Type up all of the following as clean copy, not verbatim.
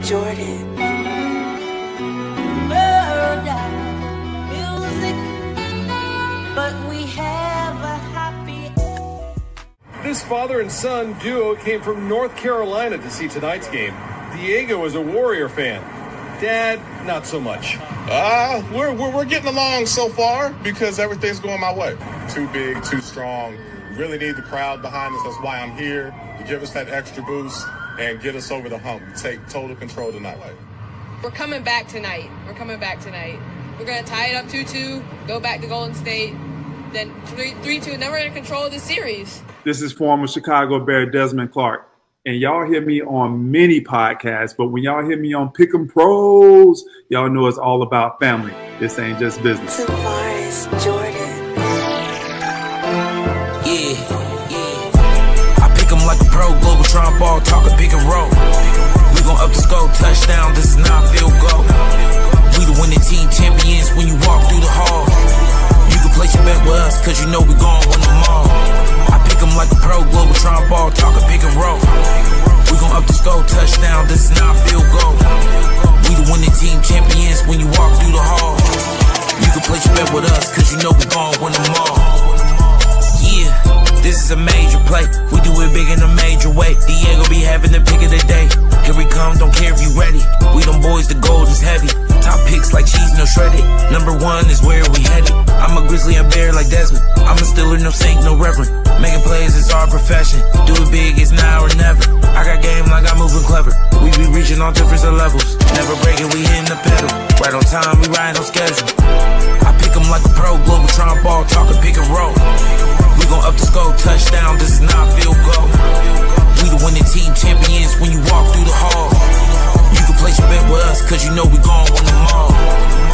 Jordan. Music, but we have a happy. This father and son duo came from North Carolina to see tonight's game. Diego is a Warrior fan. Dad, not so much. We're getting along so far because everything's going my way. Too big, too strong. Really need the crowd behind us. That's why I'm here, to give us that extra boost and get us over the hump. Take total control tonight. We're coming back tonight. We're going to tie it up 2-2, go back to Golden State, then 3-2, and then we're going to control the series. This is former Chicago Bear Desmond Clark. And y'all hear me on many podcasts, but when y'all hear me on Pick'em Pros, y'all know it's all about family. This ain't just business. Tavares Jordan. I pick 'em like a pro, global tron ball, talk a pick and roll. We gon' up the score, touchdown, this is not field goal. We the winning team champions when you walk through the halls. You can place your bet with us, cause you know we gon' win them all. I pick 'em like a pro, global tron ball, talk a pick and roll. We gon' up the score, touchdown, this is not field goal. We the winning team champions when you walk through the halls. You can place your bet with us, cause you know we gon' win them all. Yeah, this is a major play. We do it big in a major way. Diego be having the pick of the day. Here we come, don't care if you ready. We them boys, the gold is heavy. Top picks like cheese, no shredded. Number one is where we headed. I'm a grizzly, a bear like Desmond. I'm a Steeler, no saint, no reverend. Making plays is our profession. Do it big, it's now or never. I got game like I'm moving clever. We be reaching all different levels. Never breaking, we hitting the pedal. Right on time, we ride on schedule. I pick 'em like a pro, global tron ball, talking pick and roll. We gon' up the score, touchdown, this is not field goal. We the winning team champions when you walk through the halls. You can place your bet with us, cause you know we gon' win them all.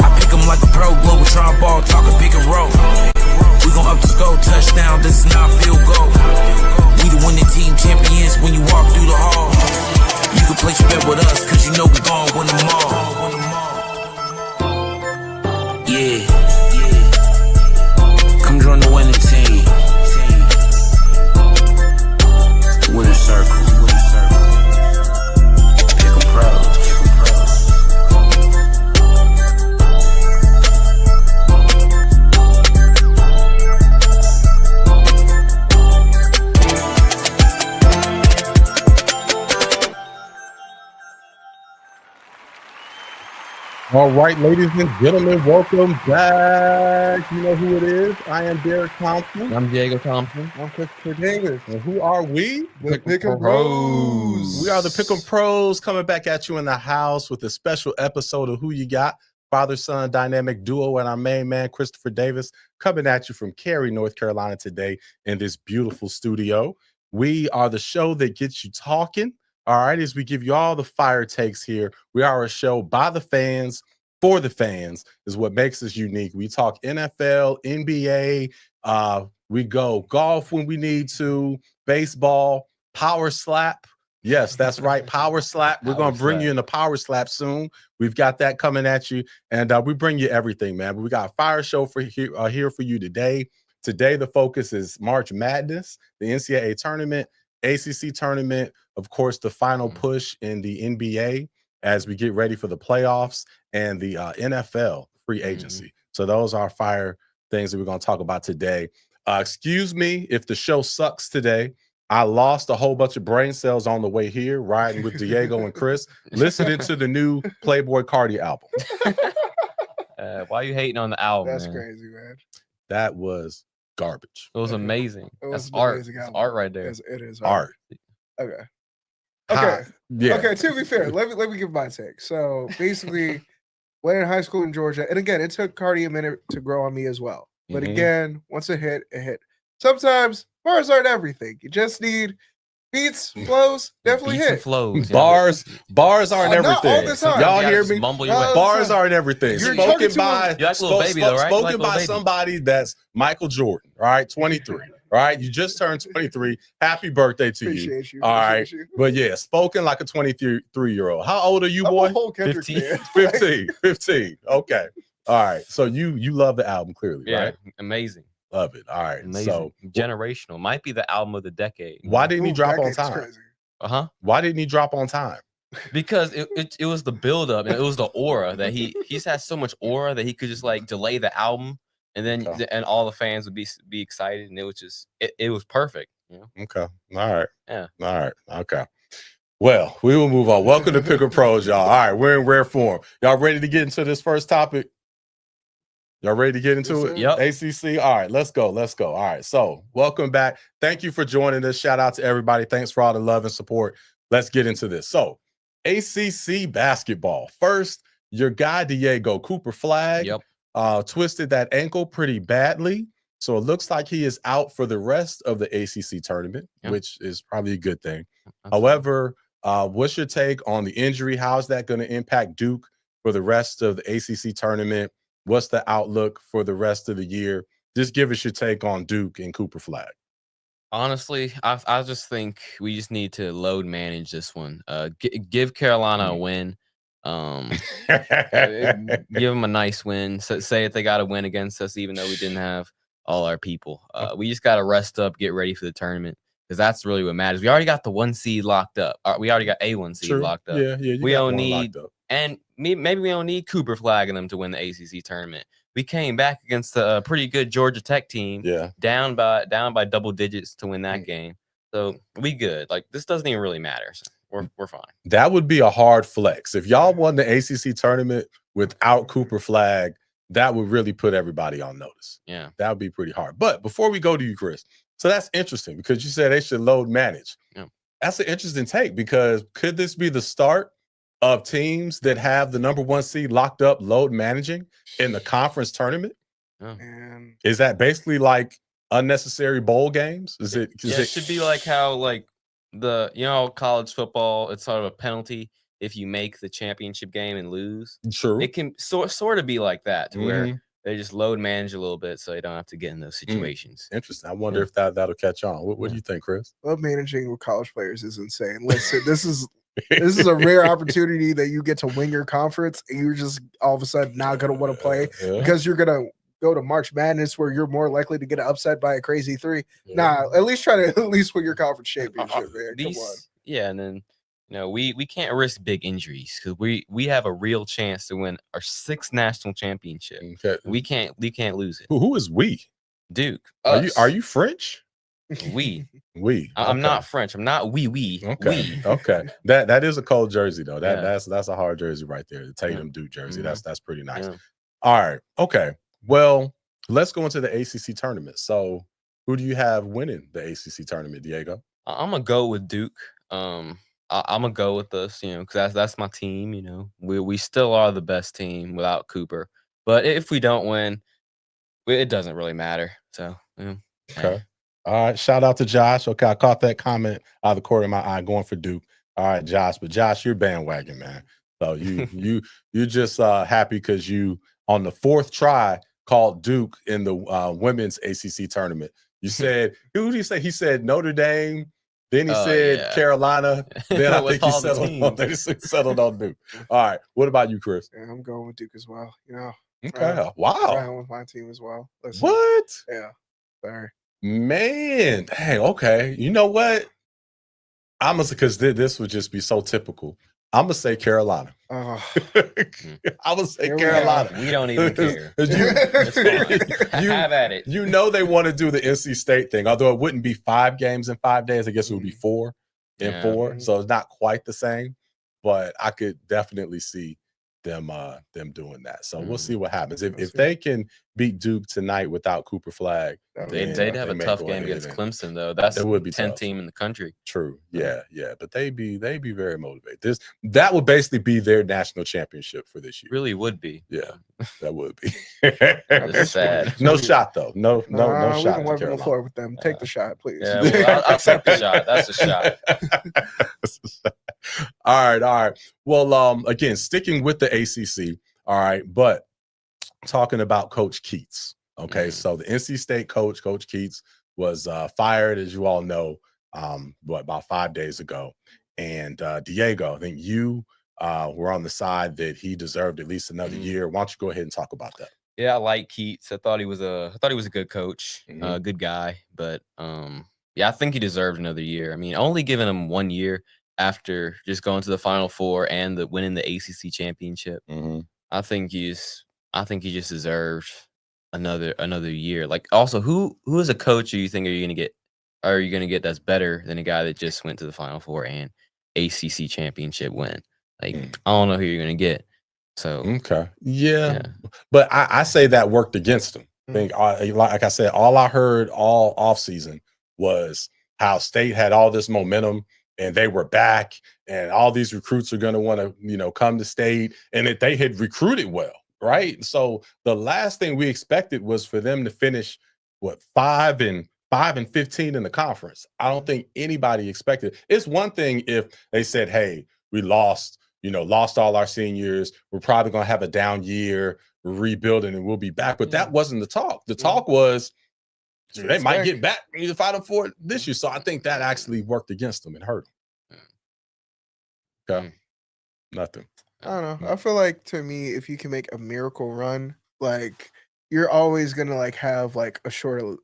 I pick 'em like a pro, global tron ball, talking pick and roll. We gon' up the score, touchdown, this is not field goal. We the winning team champions when you walk through the halls. You can place your bet with us, cause you know we gon' win them all. Yeah. Come join the winning team. Winner circle. Pick 'em pros. All right, ladies and gentlemen, welcome back. You know who it is. I am Derek Thompson. I'm Diego Thompson. I'm Christopher Davis. And who are we? The Pick'em Pros. We are the Pick'em Pros, coming back at you in the house with a special episode of Who You Got, father-son dynamic duo, and our main man, Christopher Davis, coming at you from Cary, North Carolina today in this beautiful studio. We are the show that gets you talking. All right, as we give you all the fire takes here, we are a show by the fans, for the fans, is what makes us unique. We talk NFL, NBA, we go golf when we need to, baseball, power slap. Yes, that's right, power slap. We're going to bring you in the power slap soon. We've got that coming at you, and we bring you everything, man. But we got a fire show for here for you today. Today, the focus is March Madness, the NCAA Tournament, ACC Tournament, of course, the final push in the NBA as we get ready for the playoffs, and the NFL free agency. So those are fire things that we're going to talk about today. Excuse me if the show sucks today. I lost a whole bunch of brain cells on the way here, riding with Diego and Chris, listening to the new Playboy Carti album. Why are you hating on the album? That's man? crazy, man. That was garbage. It was amazing. That's art. It's art right there. It is art. Okay. Okay. Yeah. Okay. To be fair, let me give my take. So basically, when in high school in Georgia, and again, it took Carti a minute to grow on me as well. But again, once it hit, it hit. Sometimes bars aren't everything. You just need beats, flows, definitely Beats and hit. flows. Bars aren't everything. Not all the time. Y'all You hear gotta me? mumble your way. Bars aren't everything. You're Spoken talking to by, You like a little baby though, right? You like spoken a little by baby. somebody that's Michael Jordan, all right, 23. All right, you just turned 23. Happy birthday to you. Appreciate you. All right, Appreciate you. but yeah, spoken like a 23-year-old. How old are you, I'm boy? a whole Kendrick 15. fan. 15. Okay. All right. So you love the album clearly, Yeah, right? amazing. Love it. All right. Amazing. So Generational. Might be the album of the decade. why didn't he Ooh, drop on decade's time? crazy. Why didn't he drop on time? Because it was the buildup and it was the aura that he's had so much aura that he could just like delay the album and then and all the fans would be excited and it was just it was perfect. You know? Okay. All right. Yeah. All right. Okay. Well, we will move on. Welcome to Picker Pros, y'all. All right, we're in rare form. Y'all ready to get into this first topic? Y'all ready to get into it? Yep. ACC. All right, let's go. Let's go. All right. So, welcome back. Thank you for joining us. Shout out to everybody. Thanks for all the love and support. Let's get into this. So, ACC basketball. First, your guy Diego Cooper Flagg twisted that ankle pretty badly. So it looks like he is out for the rest of the ACC tournament, which is probably a good thing. However, what's your take on the injury? How's that going to impact Duke for the rest of the ACC tournament? What's the outlook for the rest of the year? Just give us your take on Duke and Cooper Flagg. Honestly, I just think we just need to load manage this one. Give Carolina a win. Give them a nice win. Say if they got a win against us, even though we didn't have all our people. We just got to rest up, get ready for the tournament because that's really what matters. We already got the 1 seed locked up. We already got a 1 seed locked up. Yeah. We don't need, and maybe we don't need Cooper Flagg and them to win the ACC tournament. We came back against a pretty good Georgia Tech team, down by double digits to win that game. So we good. Like this doesn't even really matter. So we're fine. That would be a hard flex if y'all won the ACC tournament without Cooper Flagg. That would really put everybody on notice. Yeah. That would be pretty hard. But before we go to you, Chris, so that's interesting because you said they should load manage. Yeah. That's an interesting take because could this be the start of teams that have the number 1 seed locked up, load managing in the conference tournament? Yeah. Is that basically like unnecessary bowl games? Is it? It should be like how like college football, it's sort of a penalty if you make the championship game and lose. True. It can sort of be like that to where they just load manage a little bit so you don't have to get in those situations. Interesting. I wonder if that'll catch on. What do you think, Chris? Load managing with college players is insane. Listen, this is a rare opportunity that you get to win your conference and you're just all of a sudden not going to want to play because you're going to go to March Madness where you're more likely to get upset by a crazy 3. Nah, at least try to win your conference championship, man. Come on. Yeah, and then we can't risk big injuries because we have a real chance to win our 6th national championship. Okay. We can't lose it. Who is we? Duke. Are you French? We. Okay. I'm not French. I'm not we. Okay. Okay. That is a cold jersey though. That's a hard jersey right there. The Tatum Duke jersey. That's pretty nice. Yeah. All right. Okay. Well, let's go into the ACC tournament. So, who do you have winning the ACC tournament, Diego? I'm gonna go with Duke. I'm gonna go with us, because that's my team. We still are the best team without Cooper. But if we don't win, it doesn't really matter. So, okay. All right. Shout out to Josh. Okay, I caught that comment out of the corner of my eye going for Duke. All right, Josh. But Josh, you're bandwagon, man. So you're just happy because you on the 4th try called Duke in the women's ACC tournament. You said, who did he say? He said Notre Dame. Then he said Carolina. Then I think he settled on Duke. All right. What about you, Chris? Yeah, I'm going with Duke as well. Okay. Wow. Right with my team as well. Listen, what? Yeah. Sorry. Man. Hey, okay. You know what? Because this would just be so typical. I'm going to say Carolina. I'm going to say Carolina. We don't even care. Have at it. They want to do the NC State thing, although it wouldn't be 5 games in 5 days. I guess it would be 4 in 4. So it's not quite the same, but I could definitely see them doing that. So we'll see what happens. If they can beat Duke tonight without Cooper Flagg, they'd have a tough game against Clemson though. That's the 10th team in the country. True. Yeah. But they'd be very motivated. That would basically be their national championship for this year. Really would be. Yeah, that would be. That's sad. No shot though. No shot. We can wipe on the floor with them. Take the shot, please. Yeah, well, I'll take the shot. That's a shot. All right. Well, again, sticking with the ACC. All right, but talking about Coach Keatts. Okay, so the NC State coach, Coach Keatts, was fired, as you all know, about 5 days ago. And Diego, I think you were on the side that he deserved at least another year. Why don't you go ahead and talk about that? Yeah, I like Keatts. I thought he was a good coach, good guy. But I think he deserved another year. I mean, only giving him 1 year after just going to the Final Four and winning the ACC championship. I think he just deserves another year. Like, also, who is a coach you think are you gonna get that's better than a guy that just went to the Final Four and ACC championship win? Like, I don't know who you're gonna get. So yeah. But I say that worked against him. I think, like I said, all I heard all offseason was how State had all this momentum and they were back, and all these recruits are going to want to, come to State, and that they had recruited well, right? So the last thing we expected was for them to finish 5-15 in the conference. I don't think anybody expected. It's one thing if they said, "Hey, we lost all our seniors. We're probably going to have a down year. We're rebuilding, and we'll be back." But that wasn't the talk. The talk was they might get back in the Final Four this year. So I think that actually worked against them and hurt them. Okay. Nothing. I don't know. I feel like, to me, if you can make a miracle run, like, you're always gonna like have like a shorter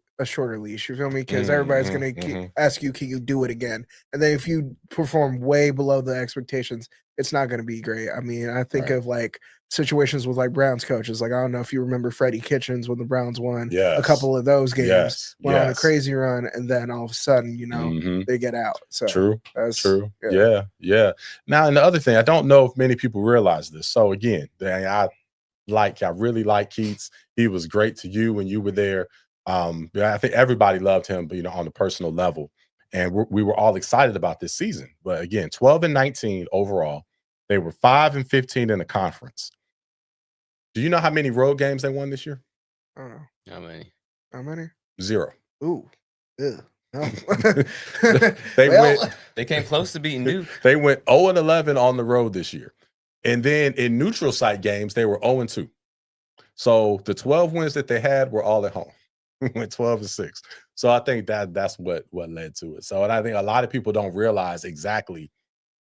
leash. You feel me? Because everybody's gonna ask you, can you do it again? And then if you perform way below the expectations, it's not gonna be great. I mean, I think of like situations with like Browns coaches. Like, I don't know if you remember Freddie Kitchens when the Browns won a couple of those games, went on a crazy run, and then all of a sudden, they get out. So true. Yeah. Now, and the other thing, I don't know if many people realize this. So again, I really like Keatts. He was great to you when you were there. I think everybody loved him, but on a personal level, and we were all excited about this season. But again, 12-19 overall. They were 5-15 in the conference. Do you know how many road games they won this year? I don't know. How many? 0. Ooh. Ugh. No. They came close to beating Duke. They went 0-11 on the road this year. And then in neutral site games, they were 0-2. So the 12 wins that they had were all at home. Went 12-6. So I think that's what led to it. So, and I think a lot of people don't realize exactly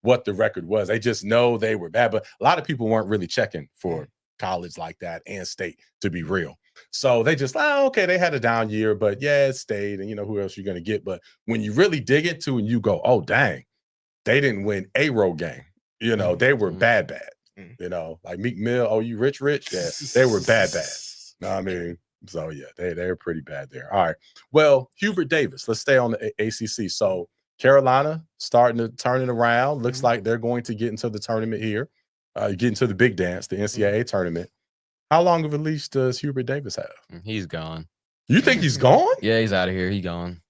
what the record was. They just know they were bad, but a lot of people weren't really checking for college like that and State, to be real. So they just, okay, they had a down year, but yeah, it's State, and who else you're going to get. But when you really dig into and you go, oh, dang, they didn't win a road game. They were bad. Like Meek Mill, oh, you rich? Yeah, they were bad. Know what I mean? So yeah, they're pretty bad there. All right. Well, Hubert Davis, let's stay on the ACC. So Carolina starting to turn it around. Looks like they're going to get into the tournament here, get into the big dance, the NCAA tournament. How long of a leash does Hubert Davis have? He's gone. You think he's gone? Yeah, he's out of here. He's gone.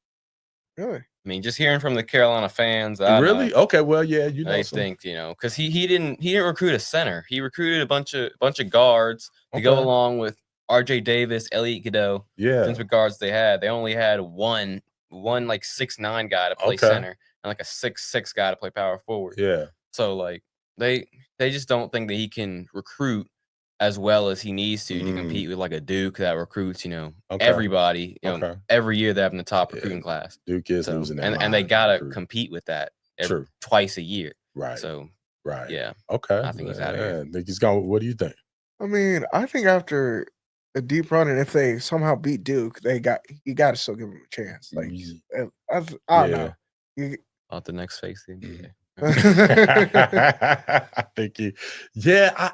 Really? I mean, just hearing from the Carolina fans. Really? Okay. Well, yeah, I think because he didn't recruit a center. He recruited a bunch of guards to go along with RJ Davis, Elliot Godot. Yeah. Since what guards they had, they only had one like 6'9" guy to play center and like a 6'6" guy to play power forward. Yeah. So like they just don't think that he can recruit as well as he needs to compete with like a Duke that recruits, everybody. Every year they're having the top recruiting class. Duke is losing that, and they gotta compete with that twice a year. Right. So yeah. Okay. I think he's out of here. I think he's gone. What do you think? I mean, I think after a deep run, and if they somehow beat Duke, you got to still give them a chance. Like, I don't know. About the next face the NBA.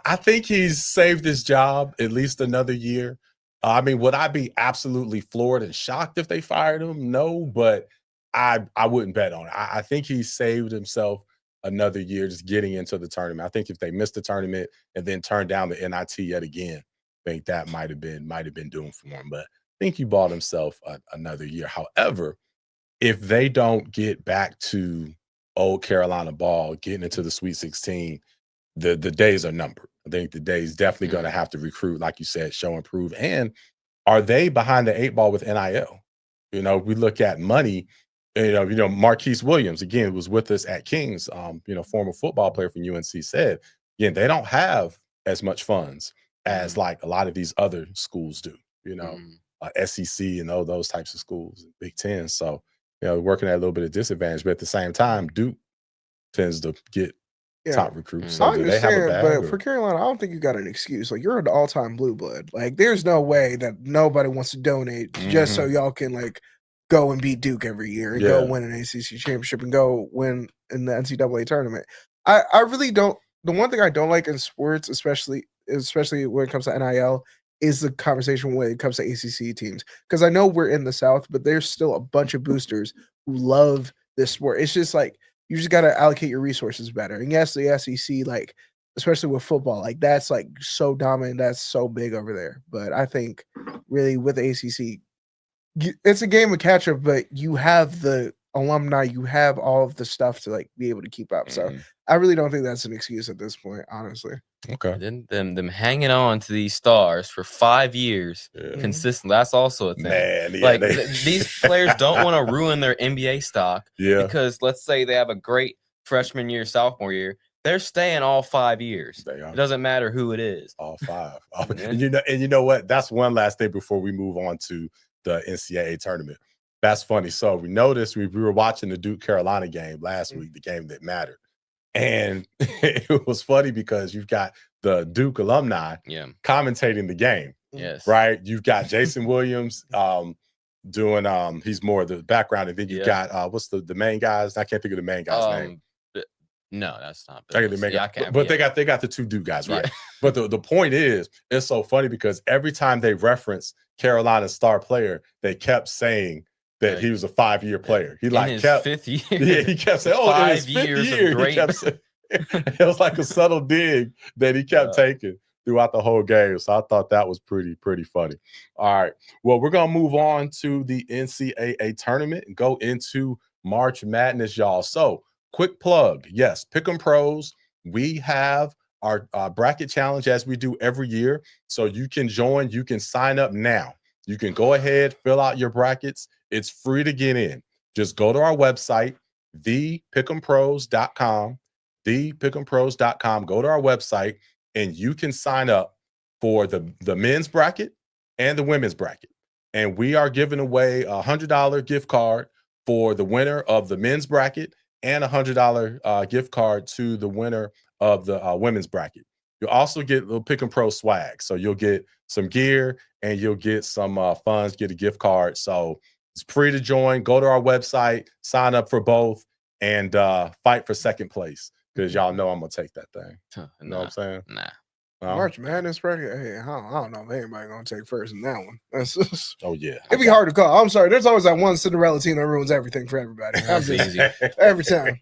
I think he's saved his job at least another year. I mean, would I be absolutely floored and shocked if they fired him? No, but I wouldn't bet on it. I think he saved himself another year just getting into the tournament. I think if they missed the tournament and then turned down the NIT yet again, I think that might have been doomed for him. But I think he bought himself another year. However, if they don't get back to old Carolina ball, getting into the Sweet 16, the days are numbered. I think the days definitely going to have to recruit, like you said, show and prove. And are they behind the 8 ball with NIL? We look at money. Marquise Williams, again, was with us at Kings, former football player from UNC, said, again, they don't have as much funds as like a lot of these other schools do, SEC and all those types of schools, Big Ten. So, working at a little bit of disadvantage, but at the same time, Duke tends to get top recruits. So I understand, but for Carolina, I don't think you got an excuse. Like, you're an all-time blue blood. Like, there's no way that nobody wants to donate just so y'all can like go and beat Duke every year and go win an ACC championship and go win in the NCAA tournament. I really don't. The one thing I don't like in sports, especially when it comes to NIL, is the conversation when it comes to ACC teams. Because I know we're in the South, but there's still a bunch of boosters who love this sport. It's just like you just got to allocate your resources better. And yes, the SEC, like especially with football, like that's like so dominant, that's so big over there. But I think really with the ACC, it's a game of catch up, but you have the alumni, you have all of the stuff to like be able to keep up. So I really don't think that's an excuse at this point, honestly. Okay. Then them hanging on to these stars for 5 years consistently. That's also a thing. Man, like these players don't want to ruin their NBA stock. Yeah. Because let's say they have a great freshman year, sophomore year. They're staying all 5 years. It doesn't matter who it is. All 5. And you know what? That's one last thing before we move on to the NCAA tournament. That's funny. So we noticed we were watching the Duke Carolina game last week, the game that mattered. And it was funny because you've got the Duke alumni commentating the game. Yes. Right? You've got Jason Williams doing he's more the background, and then you've got what's the main guys? I can't think of the main guy's name. No, that's not. But they got the 2 Duke guys, right? Yeah. But the point is, it's so funny because every time they reference Carolina's star player, they kept saying that he was a 5-year player. He like kept 5th year. Yeah, he kept saying, "Oh, in his 5th year." He kept saying, it was like a subtle dig that he kept taking throughout the whole game. So I thought that was pretty funny. All right, well, we're gonna move on to the NCAA tournament and go into March Madness, y'all. So quick plug, yes, Pick'em Pros. We have our bracket challenge as we do every year. So you can join. You can sign up now. You can go ahead, fill out your brackets. It's free to get in. Just go to our website, thepickempros.com, thepickempros.com. Go to our website, and you can sign up for the men's bracket and the women's bracket. And we are giving away a $100 gift card for the winner of the men's bracket and a $100 gift card to the winner of the women's bracket. You'll also get a little Pick'em Pro swag. So you'll get some gear and you'll get some funds, get a gift card. So it's free to join. Go to our website, sign up for both, and fight for second place because y'all know I'm going to take that thing. You know what I'm saying? Nah. March Madness bracket. Hey, I don't know if anybody going to take first in that one. That's just, oh, yeah. It'd be hard to call. I'm sorry. There's always that one Cinderella team that ruins everything for everybody. That's easy. Every time.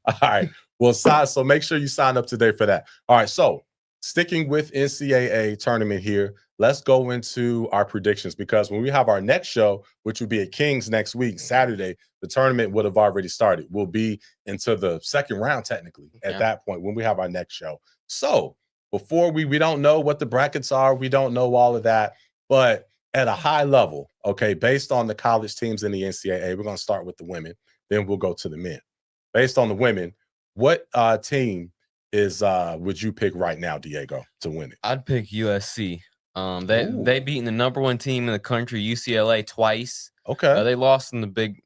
All right. Well, so make sure you sign up today for that. All right. So sticking with NCAA tournament here, let's go into our predictions because when we have our next show, which will be at Kings next week, Saturday, the tournament would have already started. We'll be into the second round technically at that point when we have our next show. So before we don't know what the brackets are. We don't know all of that. But at a high level, okay, based on the college teams in the NCAA, we're going to start with the women. Then we'll go to the men. Based on the women, what team would you pick right now, Diego, to win it? I'd pick USC. They beaten the number 1 team in the country, UCLA, twice. Okay. They lost in the big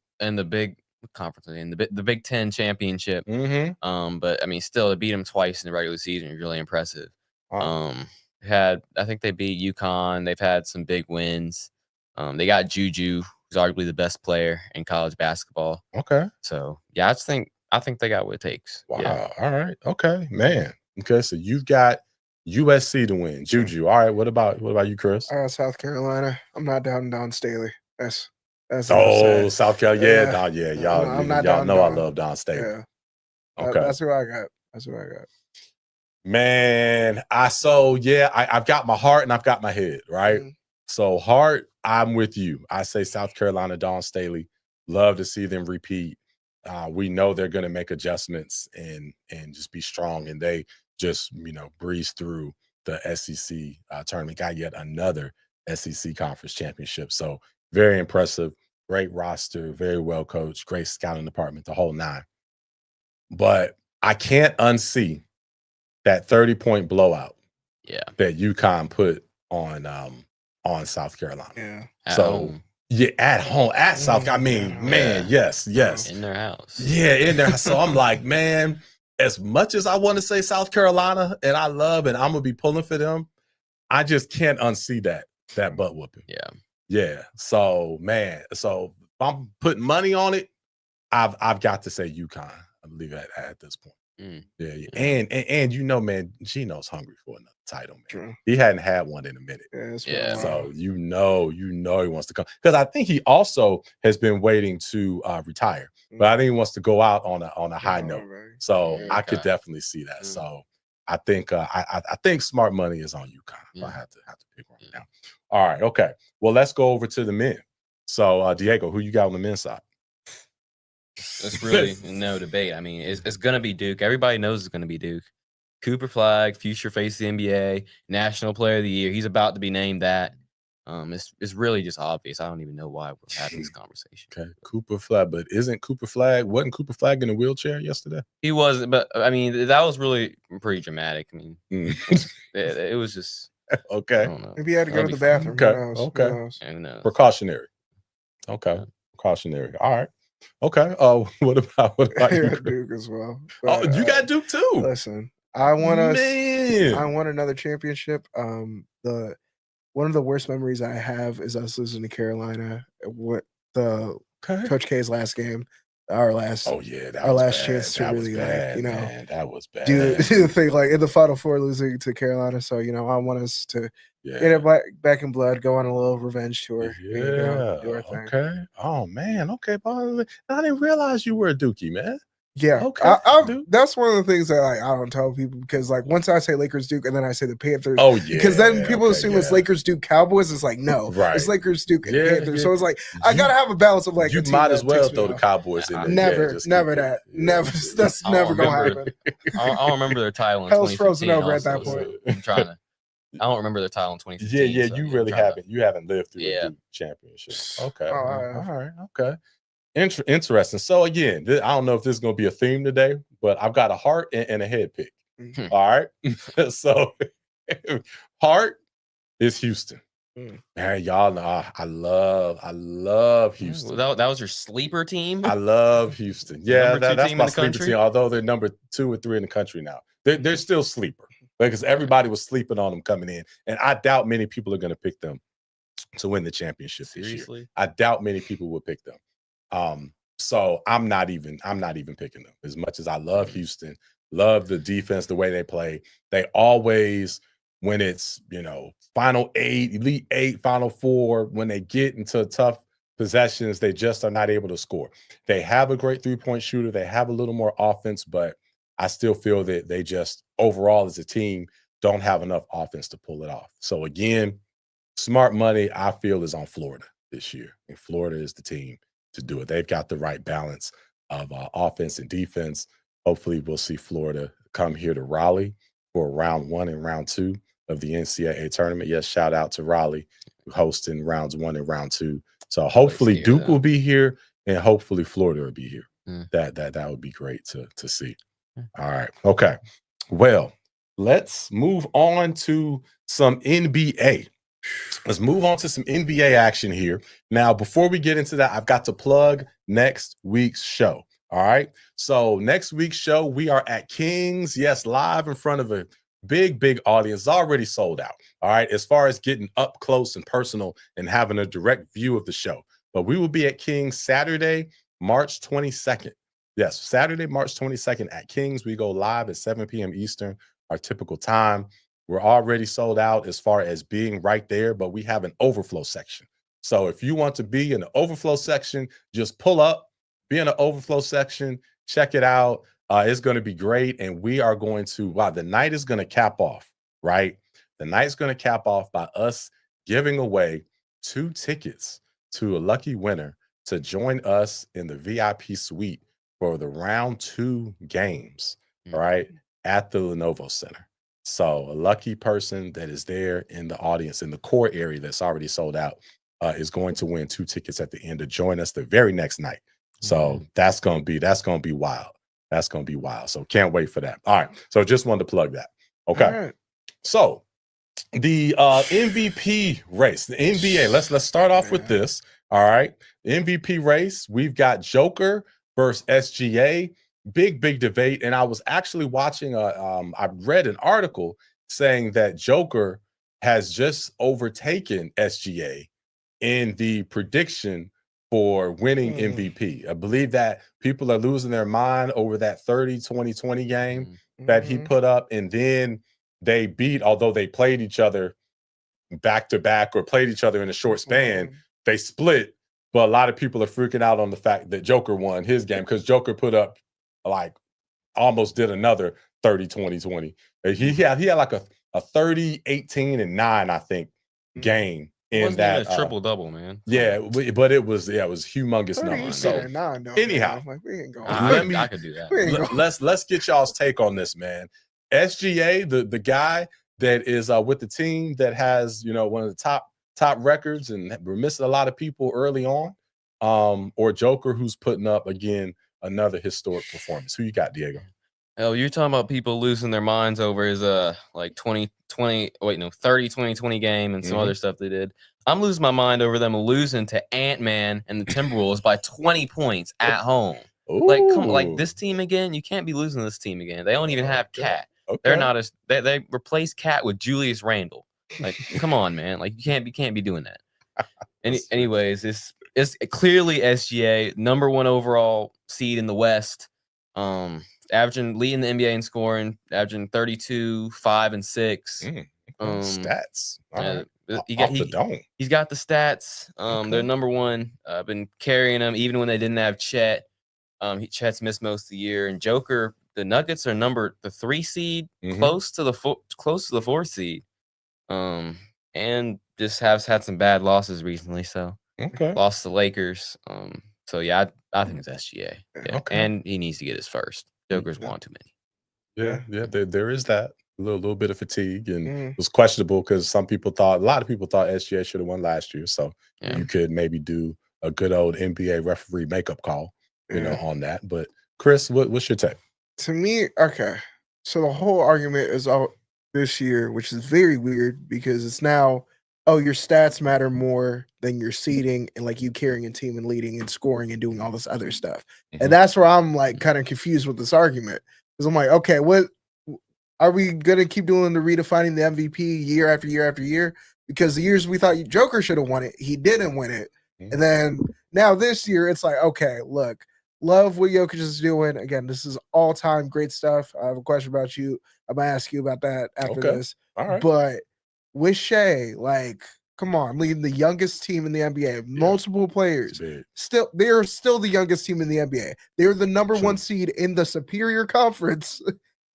conference, in the Big Ten championship. But I mean, still, to beat them twice in the regular season is really impressive. I think they beat UConn. They've had some big wins. They got Juju, who's arguably the best player in college basketball. Okay. So yeah, I think they got what it takes. Wow. Yeah. All right. Okay, man. Okay, so you've got USC to win. Juju. All right. What about you, Chris? I got South Carolina. I'm not down Don Staley. That's South Carolina. Y'all know I love Don Staley. Yeah. Okay. That's who I got. Man, I've got my heart and I've got my head, right? So heart, I'm with you. I say South Carolina, Don Staley. Love to see them repeat. We know they're going to make adjustments and just be strong, and they just breeze through the SEC tournament. Got yet another SEC conference championship. So very impressive, great roster, very well coached, great scouting department, the whole 9. But I can't unsee that 30-point blowout. Yeah, that UConn put on South Carolina. Yeah. At home, at South. I mean, man, yes. In their house. Yeah, in there. So I'm like, man, as much as I want to say South Carolina and I'm going to be pulling for them, I just can't unsee that butt whooping. Yeah. Yeah. So man, so if I'm putting money on it, I've got to say UConn. I believe at this point. Yeah. And you know, man, Gino's hungry for another title, man. True. He hadn't had one in a minute. Yeah. So you know he wants to come, because I think he also has been waiting to retire, but I think he wants to go out on a high note. Right. So I could definitely see that. So I think I think smart money is on UConn. I have to pick one now. All right, okay. Well, let's go over to the men. So Diego, who you got on the men's side? It's really no debate. I mean, it's gonna be Duke. Everybody knows it's gonna be Duke. Cooper Flagg, future face of the NBA, National Player of the Year. He's about to be named that. It's really just obvious. I don't even know why we're having this conversation. Okay, Cooper Flagg, but wasn't Cooper Flagg in a wheelchair yesterday? He wasn't, but I mean, that was really pretty dramatic. I mean, it was just okay. I don't know. Maybe he had to go to the bathroom. Okay. Who knows? Precautionary. Okay. Precautionary. All right. Okay. What about you? Duke as well. But, you got Duke too. Listen, I want another championship. One of the worst memories I have is us losing to Carolina. What Coach K's last game, our last chance to really that was bad. Do the thing like in the Final Four, losing to Carolina. So I want us to get it back in blood, go on a little revenge tour. Yeah. Do our thing. Okay. Oh man. Okay. I didn't realize you were a Dookie, man. Yeah, okay. That's one of the things that I don't tell people, because once I say Lakers Duke and then I say the Panthers, because then people assume it's Lakers Duke Cowboys. It's like no, it's Lakers Duke and Panthers. So it's like I gotta have a balance of like you might as well throw the Cowboys in there. Never that's never gonna happen. I don't remember their title in Hell's 2015. frozen over also, at that point. So I'm trying to. I don't remember their title in 2015. Yeah, you really haven't. You haven't lived through the Duke championship. Okay, all right, okay. Interesting. So again, I don't know if this is going to be a theme today, but I've got a heart and a head pick. All right. So heart is Houston. Man, y'all know I love Houston. That was your sleeper team? I love Houston. Yeah, that's my sleeper team, although they're number 2 or 3 in the country now. They're still sleeper because everybody was sleeping on them coming in. And I doubt many people are going to pick them to win the championship this year. I doubt many people will pick them. So I'm not even picking them. As much as I love Houston, love the defense, the way they play. They always, when it's Final 8, Elite 8, Final 4, when they get into tough possessions, they just are not able to score. They have a great 3-point shooter. They have a little more offense, but I still feel that they just overall as a team don't have enough offense to pull it off. So again, smart money I feel is on Florida this year, and Florida is the team to do it. They've got the right balance of offense and defense. Hopefully we'll see Florida come here to Raleigh for round 1 and round 2 of the NCAA tournament. Yes, shout out to Raleigh hosting rounds 1 and round 2. So hopefully Duke will be here and hopefully Florida will be here. That would be great to see. All right. Okay. Well, let's move on to some NBA. Let's move on to some NBA action here. Now, before we get into that, I've got to plug next week's show. All right. So next week's show, we are at Kings. Yes, live in front of a big audience. It's already sold out. All right. As far as getting up close and personal and having a direct view of the show. But we will be at Kings Saturday, March 22nd. Yes, Saturday, March 22nd at Kings. We go live at 7 p.m. Eastern, our typical time. We're already sold out as far as being right there, but we have an overflow section. So if you want to be in the overflow section, just pull up, be in the overflow section, check it out. It's going to be great. And we are going to, the night is going to cap off, right? The night's going to cap off by us giving away 2 tickets to a lucky winner to join us in the VIP suite for the round 2 games, right, at the Lenovo Center. So a lucky person that is there in the audience in the core area that's already sold out is going to win 2 tickets at the end to join us the very next night. So that's gonna be wild. That's gonna be wild. So can't wait for that. All right. So just wanted to plug that. Okay. Right. So the MVP race, the NBA. Let's start off with this. All right. The MVP race. We've got Joker versus SGA. Big debate. And I was actually watching I read an article saying that Joker has just overtaken SGA in the prediction for winning MVP. I believe that people are losing their mind over that 30-20-20 game that he put up, and then they beat, although they played each other back to back or played each other in a short span, they split. But a lot of people are freaking out on the fact that Joker won his game because Joker put up like almost did another 30-20-20. He had like a 30-18-9, I think, game. It wasn't even a triple double, man. Yeah, but it was humongous numbers. So anyhow, I could do that. Let's get y'all's take on this, man. SGA, the guy that is with the team that has one of the top records, and we're missing a lot of people early on, or Joker, who's putting up again another historic performance. Who you got, Diego? Oh, you're talking about people losing their minds over his 30-20-20 game and some other stuff they did. I'm losing my mind over them losing to Ant-Man and the Timberwolves by 20 points at home. Like this team again, you can't be losing this team again. They don't even have Cat. Okay. They're not as they replaced Cat with Julius Randle. Like, come on, man. Like you can't be doing that. Anyways, it's clearly SGA, number 1 overall seed in the West. Leading the NBA in scoring, averaging 32, 5, and 6. Stats. He's got the stats. They're number 1. Been carrying them even when they didn't have Chet. Chet's missed most of the year. And Joker, the Nuggets are the 3 seed, close to the 4th seed. And just has had some bad losses recently. So lost to Lakers. So yeah, I think it's SGA. Yeah. And he needs to get his first. Joker's won too many. Yeah. There is that a little bit of fatigue, and it was questionable because a lot of people thought SGA should have won last year. So you could maybe do a good old NBA referee makeup call, on that. But Chris, what's your take? To me, okay. So the whole argument is all this year, which is very weird because it's now, your stats matter more than your seeding and like you carrying a team and leading and scoring and doing all this other stuff. And that's where I'm like kind of confused with this argument. Because I'm like, okay, what are we gonna keep doing the redefining the MVP year after year after year? Because the years we thought Joker should have won it, he didn't win it. And then now this year it's like, okay, look, love what Jokic is doing. Again, this is all-time great stuff. I have a question about you. I'm gonna ask you about that after this. All right. But with Shea, like, come on, leading the youngest team in the NBA, multiple players. They're still the youngest team in the NBA. They're the number 1 seed in the superior conference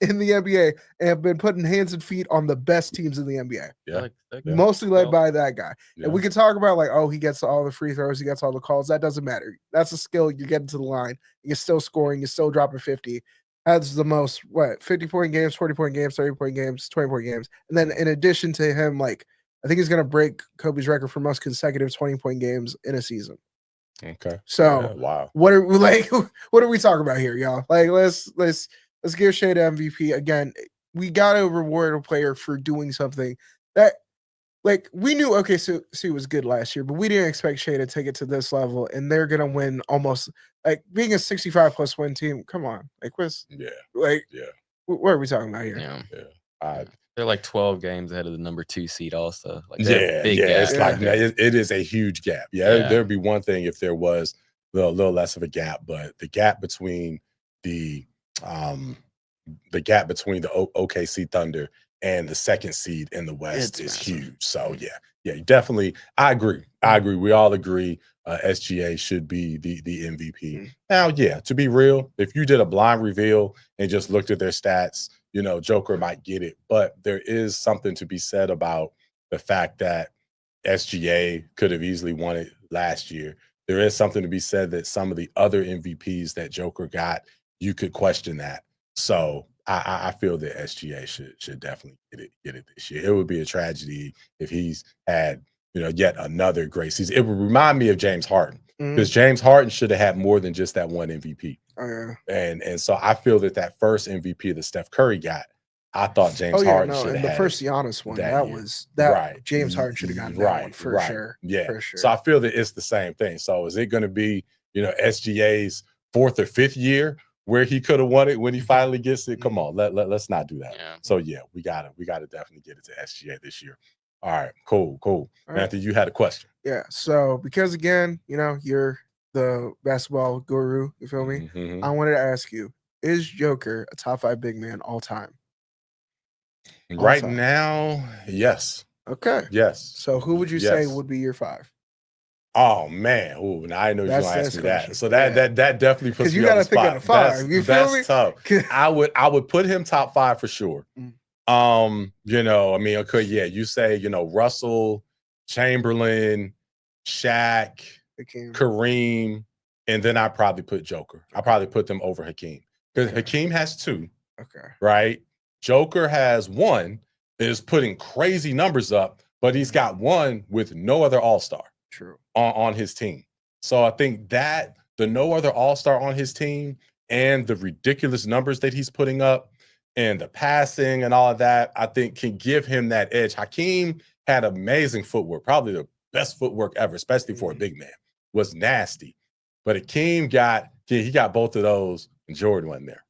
in the NBA and have been putting hands and feet on the best teams in the NBA. Mostly led by that guy. And we can talk about like, he gets all the free throws, he gets all the calls. That doesn't matter. That's a skill. You're getting to the line. You're still scoring. You're still dropping 50. Has the most 50-point games, 40-point games, 30-point games, 20-point games. And then in addition to him, like, I think he's gonna break Kobe's record for most consecutive 20-point games in a season. Okay. So wow. What are we talking about here, y'all? Like, let's give Shea the MVP. Again, we gotta reward a player for doing something that, like, we knew OKC was good last year, but we didn't expect Shea to take it to this level, and they're gonna win almost like being a 65+ win team. Come on, like, Chris. What are we talking about here? They're like 12 games ahead of the number 2 seed also. Like, big gap. It's like it is a huge gap. There'd be one thing if there was a little less of a gap, but the gap between the OKC Thunder and the 2nd seed in the West is huge. So definitely, I agree. We all agree SGA should be the MVP. Now, to be real, if you did a blind reveal and just looked at their stats, Joker might get it. But there is something to be said about the fact that SGA could have easily won it last year. There is something to be said that some of the other MVPs that Joker got, you could question that. So I feel that SGA should definitely get it this year. It would be a tragedy if he's had yet another great season. It would remind me of James Harden, because James Harden should have had more than just that one MVP. And so I feel that first MVP that Steph Curry got, I thought James Harden should have had the first Giannis one. James Harden should have gotten that one for sure. Yeah, for sure. So I feel that it's the same thing. So is it going to be SGA's 4th or 5th year where he could have won it when he finally gets it? Come on, let's not do that. So we gotta definitely get it to SGA this year. All right, cool. Matthew, you had a question. Yeah. So because again, you're the basketball guru. You feel me? Mhm. I wanted to ask you: is Joker a top 5 big man all time? Right time. now, yes. Okay. Yes. So who would you say would be your 5? Oh man! Ooh, now I know you're That's gonna the ask me question. that. So that definitely puts Because you me on got the to think spot. of the 5. You feel me? That's tough. I would put him top 5 for sure. I mean, okay, yeah. You say Russell, Chamberlain, Shaq, Kareem, and then I probably put Joker. I probably put them over Hakeem because Hakeem has 2. Okay. Right. Joker has 1. Is putting crazy numbers up, but he's got 1 with no other All-Star. True. On his team. So I think that the no other All-Star on his team and the ridiculous numbers that he's putting up and the passing and all of that, I think can give him that edge. Hakeem had amazing footwork, probably the best footwork ever, especially for a big man. Was nasty. But Hakeem got both of those and Jordan wasn't there.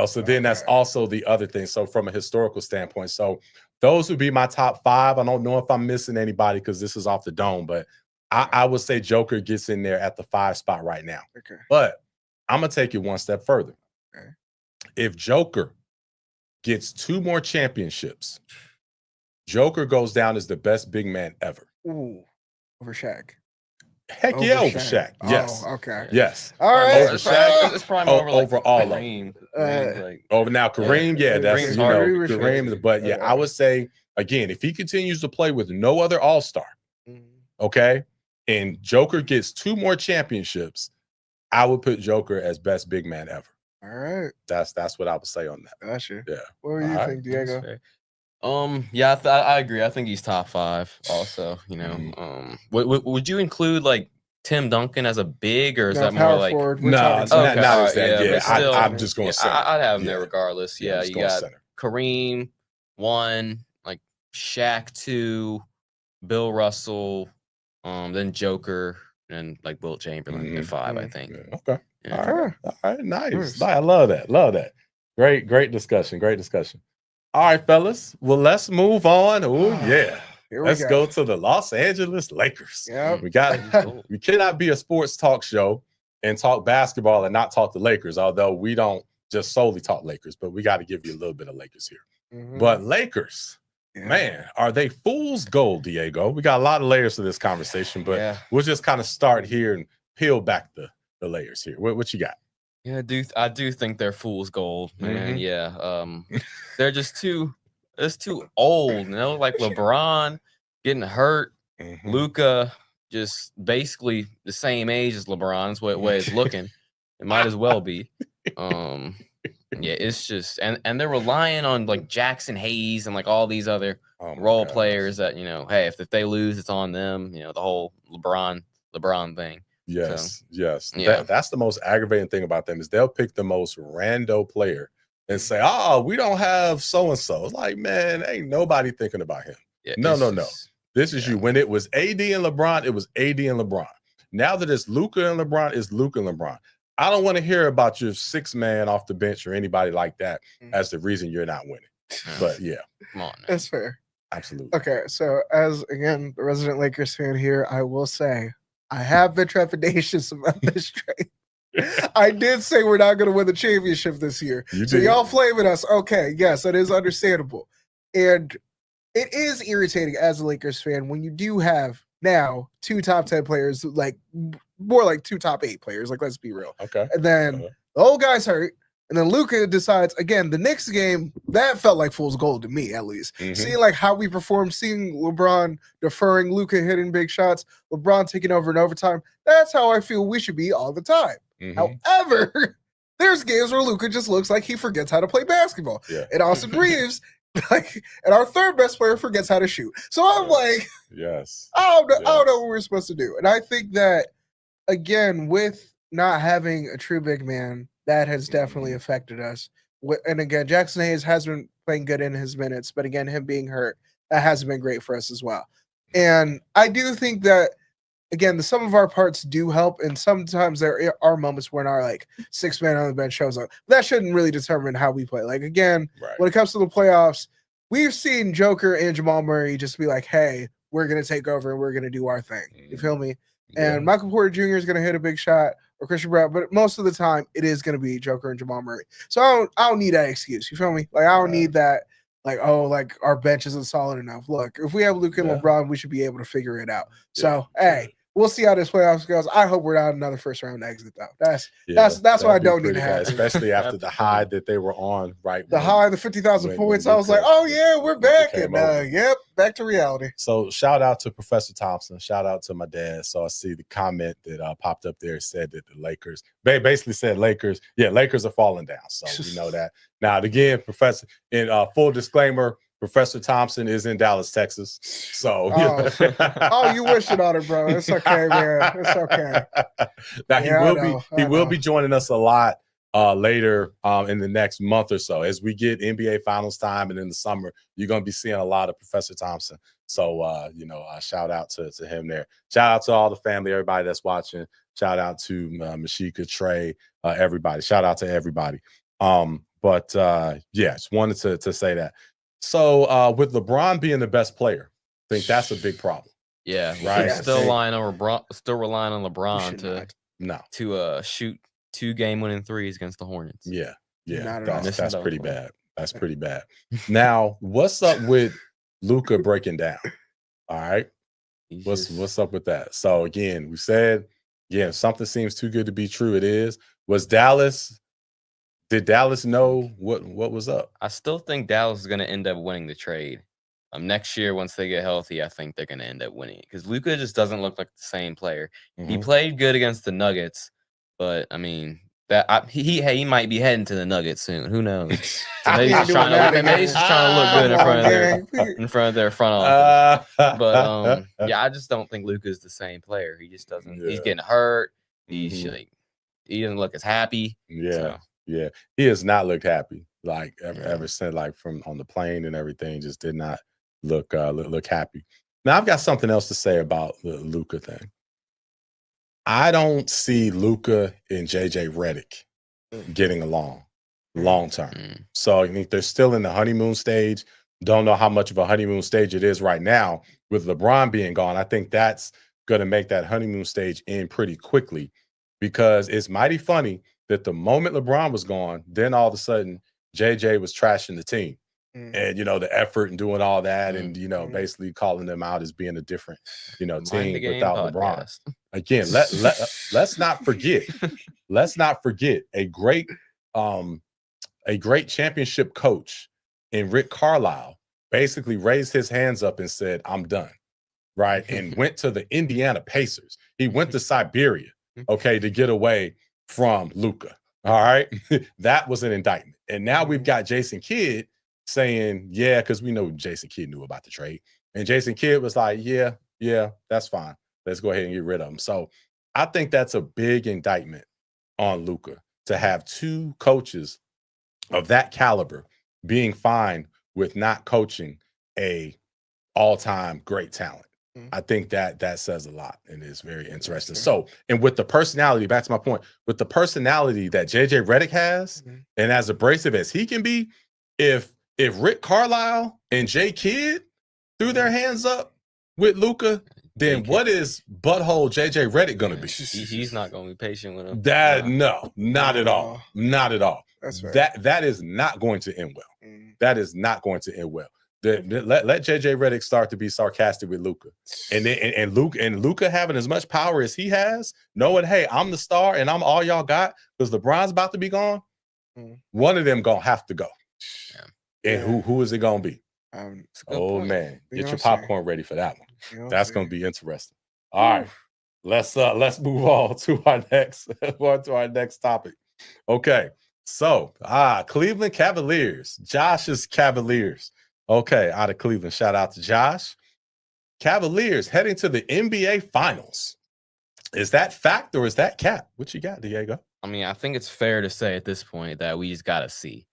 So then that's also the other thing. So from a historical standpoint, so those would be my top 5. I don't know if I'm missing anybody because this is off the dome, but I would say Joker gets in there at the 5 spot right now. Okay. But I'm going to take it one step further. Okay. If Joker gets 2 more championships, Joker goes down as the best big man ever. Ooh, over Shaq. Heck yeah, over Shaq. Yes. Oh, okay. Yes. All right. Over Shaq. It's probably more over all of them. Kareem. Over now, Kareem, that's Kareem's hard. Kareem. But yeah, I would say again, if he continues to play with no other All-Star, okay, and Joker gets 2 more championships, I would put Joker as best big man ever. All right. That's what I would say on that. Gotcha. Yeah. What do you think, Diego? Yeah, I agree. I think he's top 5 also, would you include like Tim Duncan as a big, or is that more like forward? not as that. Yeah, still, I'm just going center. I'd have him there regardless. Yeah, you got center. Kareem 1, like Shaq 2, Bill Russell, then Joker, and like Wilt Chamberlain at 5, I think. Yeah, okay. Yeah. All right. Nice. I love that. Great discussion. All right, fellas. Well, let's move on. Oh, yeah. Let's go to the Los Angeles Lakers. Yeah. We cannot be a sports talk show and talk basketball and not talk the Lakers, although we don't just solely talk Lakers, but we got to give you a little bit of Lakers here. But Lakers, man, are they fool's gold, Diego? We got a lot of layers to this conversation, but we'll just kind of start here and peel back the layers here. What you got? Yeah, I do think they're fool's gold, man. Yeah. They're just too old, like LeBron getting hurt, Luka just basically the same age as LeBron is what way it's looking. It might as well be. Yeah, it's just and they're relying on like Jackson Hayes and like all these other role players that, hey, if they lose, it's on them, the whole LeBron thing. Yes. Yeah. That's the most aggravating thing about them is they'll pick the most rando player and say, we don't have so-and-so. It's like, man, ain't nobody thinking about him. Yeah, No. This is you. When it was AD and LeBron, it was AD and LeBron. Now that it's Luka and LeBron, it's Luka and LeBron. I don't want to hear about your 6-man off the bench or anybody like that as the reason you're not winning. But yeah. Come on. Now. That's fair. Absolutely. Okay, so as, again, the resident Lakers fan here, I will say I have been trepidatious about this trade. I did say we're not going to win the championship this year. So y'all flaming us. Okay, yes, that is understandable. And it is irritating as a Lakers fan when you do have now 2 top 10 players, like more like 2 top 8 players. Like, let's be real. Okay. And then the old guy's hurt. And then Luka decides, again, the Knicks game, that felt like fool's gold to me, at least. Seeing like how we performed, seeing LeBron deferring, Luka hitting big shots, LeBron taking over in overtime, that's how I feel we should be all the time. However, there's games where Luka just looks like he forgets how to play basketball. Yeah. And Austin Reeves, and our third best player forgets how to shoot. So I'm like, I don't know what we're supposed to do. And I think that, again, with not having a true big man, that has definitely affected us. And again, Jackson Hayes has been playing good in his minutes, but again, him being hurt, that hasn't been great for us as well. And I do think that, again, the sum of our parts do help, and sometimes there are moments when our 6-man on the bench shows up. That shouldn't really determine how we play. Like, again, when it comes to the playoffs, we've seen Joker and Jamal Murray just be like, hey, we're going to take over and we're going to do our thing. You feel me? And Michael Porter Jr. is going to hit a big shot, or Christian Brown, but most of the time it is going to be Joker and Jamal Murray. So I don't need that excuse. You feel me? Like I don't need that. Like, oh, like our bench isn't solid enough. Look, if we have Luka and LeBron, we should be able to figure it out. So hey, we'll see how this playoffs goes. I hope we're not another first round exit though. That's what I don't need to have. Especially after the high that they were on, right? The high, the 50,000 points. I was like, oh yeah, we're back, and yep, back to reality. So shout out to Professor Thompson. Shout out to my dad. So I see the comment that popped up there said that the Lakers, they basically said Lakers are falling down. So we know that. Now again, Professor, in full disclaimer, Professor Thompson is in Dallas, Texas. So you wish it on it, bro. It's okay, man. It's okay. Now he will be joining us a lot later in the next month or so. As we get NBA finals time and in the summer, you're gonna be seeing a lot of Professor Thompson. So shout out to him there. Shout out to all the family, everybody that's watching. Shout out to Mashika, Trey, everybody. Shout out to everybody. Just wanted to say that. So with LeBron being the best player, I think that's a big problem. Yeah, right. Still relying on LeBron to shoot 2 game-winning threes against the Hornets. Yeah. That's pretty bad. That's pretty bad. Now, what's up with Luka breaking down? All right, what's up with that? So again, we said, if something seems too good to be true, it is. Did Dallas know what was up? I still think Dallas is going to end up winning the trade. Next year, once they get healthy, I think they're going to end up winning it because Luka just doesn't look like the same player. He played good against the Nuggets, but I mean, he might be heading to the Nuggets soon. Who knows? So maybe he's trying to look good in front of their front office. But I just don't think Luka is the same player. He just doesn't. He's getting hurt. He doesn't look as happy. Yeah, he has not looked happy. Like ever since, like from on the plane and everything, just did not look happy. Now I've got something else to say about the Luka thing. I don't see Luka and JJ Redick getting along long term. So I think they're still in the honeymoon stage. Don't know how much of a honeymoon stage it is right now with LeBron being gone. I think that's going to make that honeymoon stage end pretty quickly because it's mighty funny that the moment LeBron was gone, then all of a sudden JJ was trashing the team and, the effort and doing all that and, basically calling them out as being a different, team without LeBron. Again, let's not forget a great championship coach in Rick Carlisle basically raised his hands up and said, I'm done. Right. And went to the Indiana Pacers. He went to Siberia, to get away from Luka. All right. That was an indictment. And now we've got Jason Kidd saying, because we know Jason Kidd knew about the trade. And Jason Kidd was like, yeah, that's fine. Let's go ahead and get rid of him. So I think that's a big indictment on Luka to have 2 coaches of that caliber being fine with not coaching a all-time great talent. I think that says a lot and is very interesting. So, and with the personality, back to my point, with the personality that JJ Redick has, and as abrasive as he can be, if Rick Carlisle and Jay Kidd threw their hands up with Luka, then what is butthole JJ Redick going to be? He's not going to be patient with him. No, not at all. Not at all. That's right. That is not going to end well. That is not going to end well. Let JJ Redick start to be sarcastic with Luka, and Luka having as much power as he has, knowing, hey, I'm the star and I'm all y'all got because LeBron's about to be gone. One of them gonna have to go, and who is it gonna be? Man, get your popcorn ready for that one. That's gonna be interesting. All right, let's move on to our next topic. Okay, so Cleveland Cavaliers, Josh's Cavaliers. Okay, out of Cleveland. Shout out to Josh. Cavaliers heading to the NBA Finals. Is that fact or is that cap? What you got, Diego? I mean, I think it's fair to say at this point that we just got to see.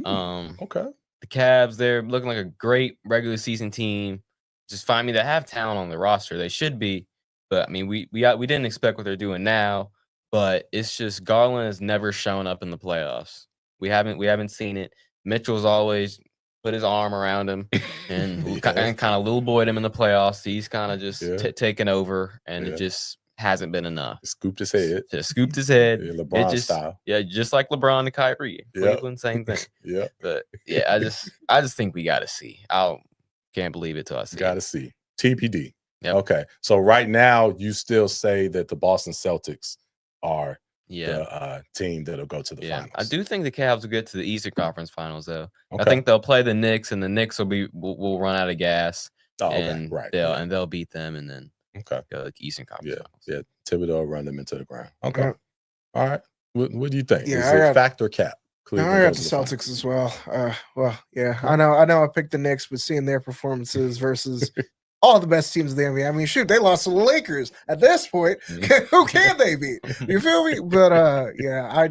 Okay. The Cavs, they're looking like a great regular season team. Just find me that have talent on the roster. They should be. But, I mean, we didn't expect what they're doing now. But it's just Garland has never shown up in the playoffs. We haven't seen it. Mitchell's always put his arm around him and kind of little boyed him in the playoffs. He's kind of just taken over, and it just hasn't been enough. Scooped his head. Just scooped his head. Yeah, LeBron style. Yeah, just like LeBron and Kyrie. Cleveland, same thing. Yeah. But yeah, I just think we got to see. I can't believe it till I see. Got to see. TPD. Yep. Okay. So right now, you still say that the Boston Celtics are the team that'll go to the finals. I do think the Cavs will get to the Eastern Conference Finals, though. Okay. I think they'll play the Knicks, and the Knicks will run out of gas. Oh, okay. And Right. They'll beat them, and then go to the Eastern Conference Finals. Yeah. Thibodeau will run them into the ground. Okay. All right. What do you think? Yeah, Is it fact or cap? I got the Celtics as well. I know I picked the Knicks, but seeing their performances versus all the best teams in the NBA. I mean, shoot, they lost to the Lakers. At this point, who can they beat? You feel me? But I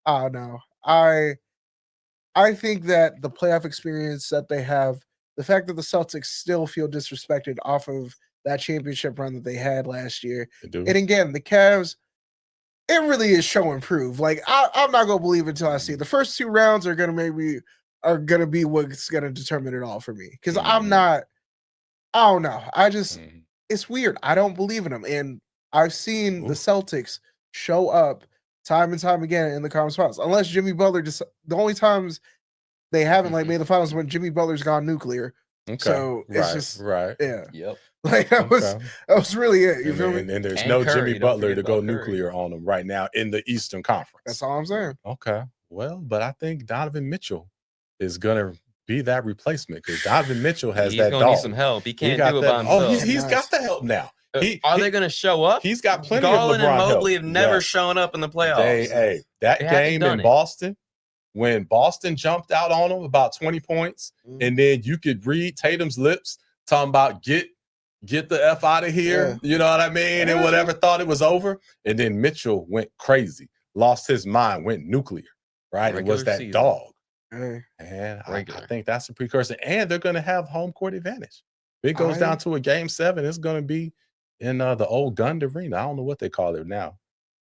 don't know. I think that the playoff experience that they have, the fact that the Celtics still feel disrespected off of that championship run that they had last year. And again, the Cavs, it really is show and prove. Like, I'm not gonna believe it until I see it. The first 2 rounds are gonna be what's gonna determine it all for me. Because I don't know. It's weird. I don't believe in them. And I've seen the Celtics show up time and time again in the conference finals. Unless Jimmy Butler the only times they haven't made the finals when Jimmy Butler's gone nuclear. Okay. So it's yeah. Yep. Like that was really it. You feel me? And there's no Curry, Jimmy Butler to go nuclear on them right now in the Eastern Conference. That's all I'm saying. Okay. Well, but I think Donovan Mitchell is gonna be that replacement because Donovan Mitchell has that dog. He's gonna need some help. He can't do it by himself. Oh, he's got the help now. Are they going to show up? He's got plenty Garland of LeBron and Mobley help. have never shown up in the playoffs. That game in Boston, when Boston jumped out on them about 20 points, and then you could read Tatum's lips talking about get the F out of here, you know what I mean? And whatever thought it was over. And then Mitchell went crazy, lost his mind, went nuclear, right? It was that dog. And I think that's a precursor. And they're going to have home court advantage. If it goes down to a game 7, it's going to be in the old Gund Arena. I don't know what they call it now.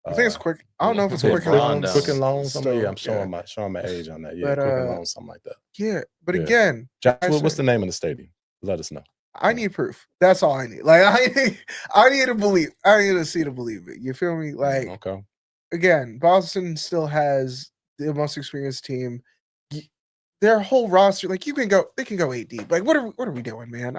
I think it's quick. I don't know if it's Quicken Loans. Quicken Loans. I'm showing my age on that. Yeah, Quicken Loans, something like that. Yeah, but again, Josh, what's the name of the stadium? Let us know. I need proof. That's all I need. Like I need to believe. I need to see to believe it. You feel me? Like again, Boston still has the most experienced team. Their whole roster, like they can go 8 deep. Like what are we doing, man?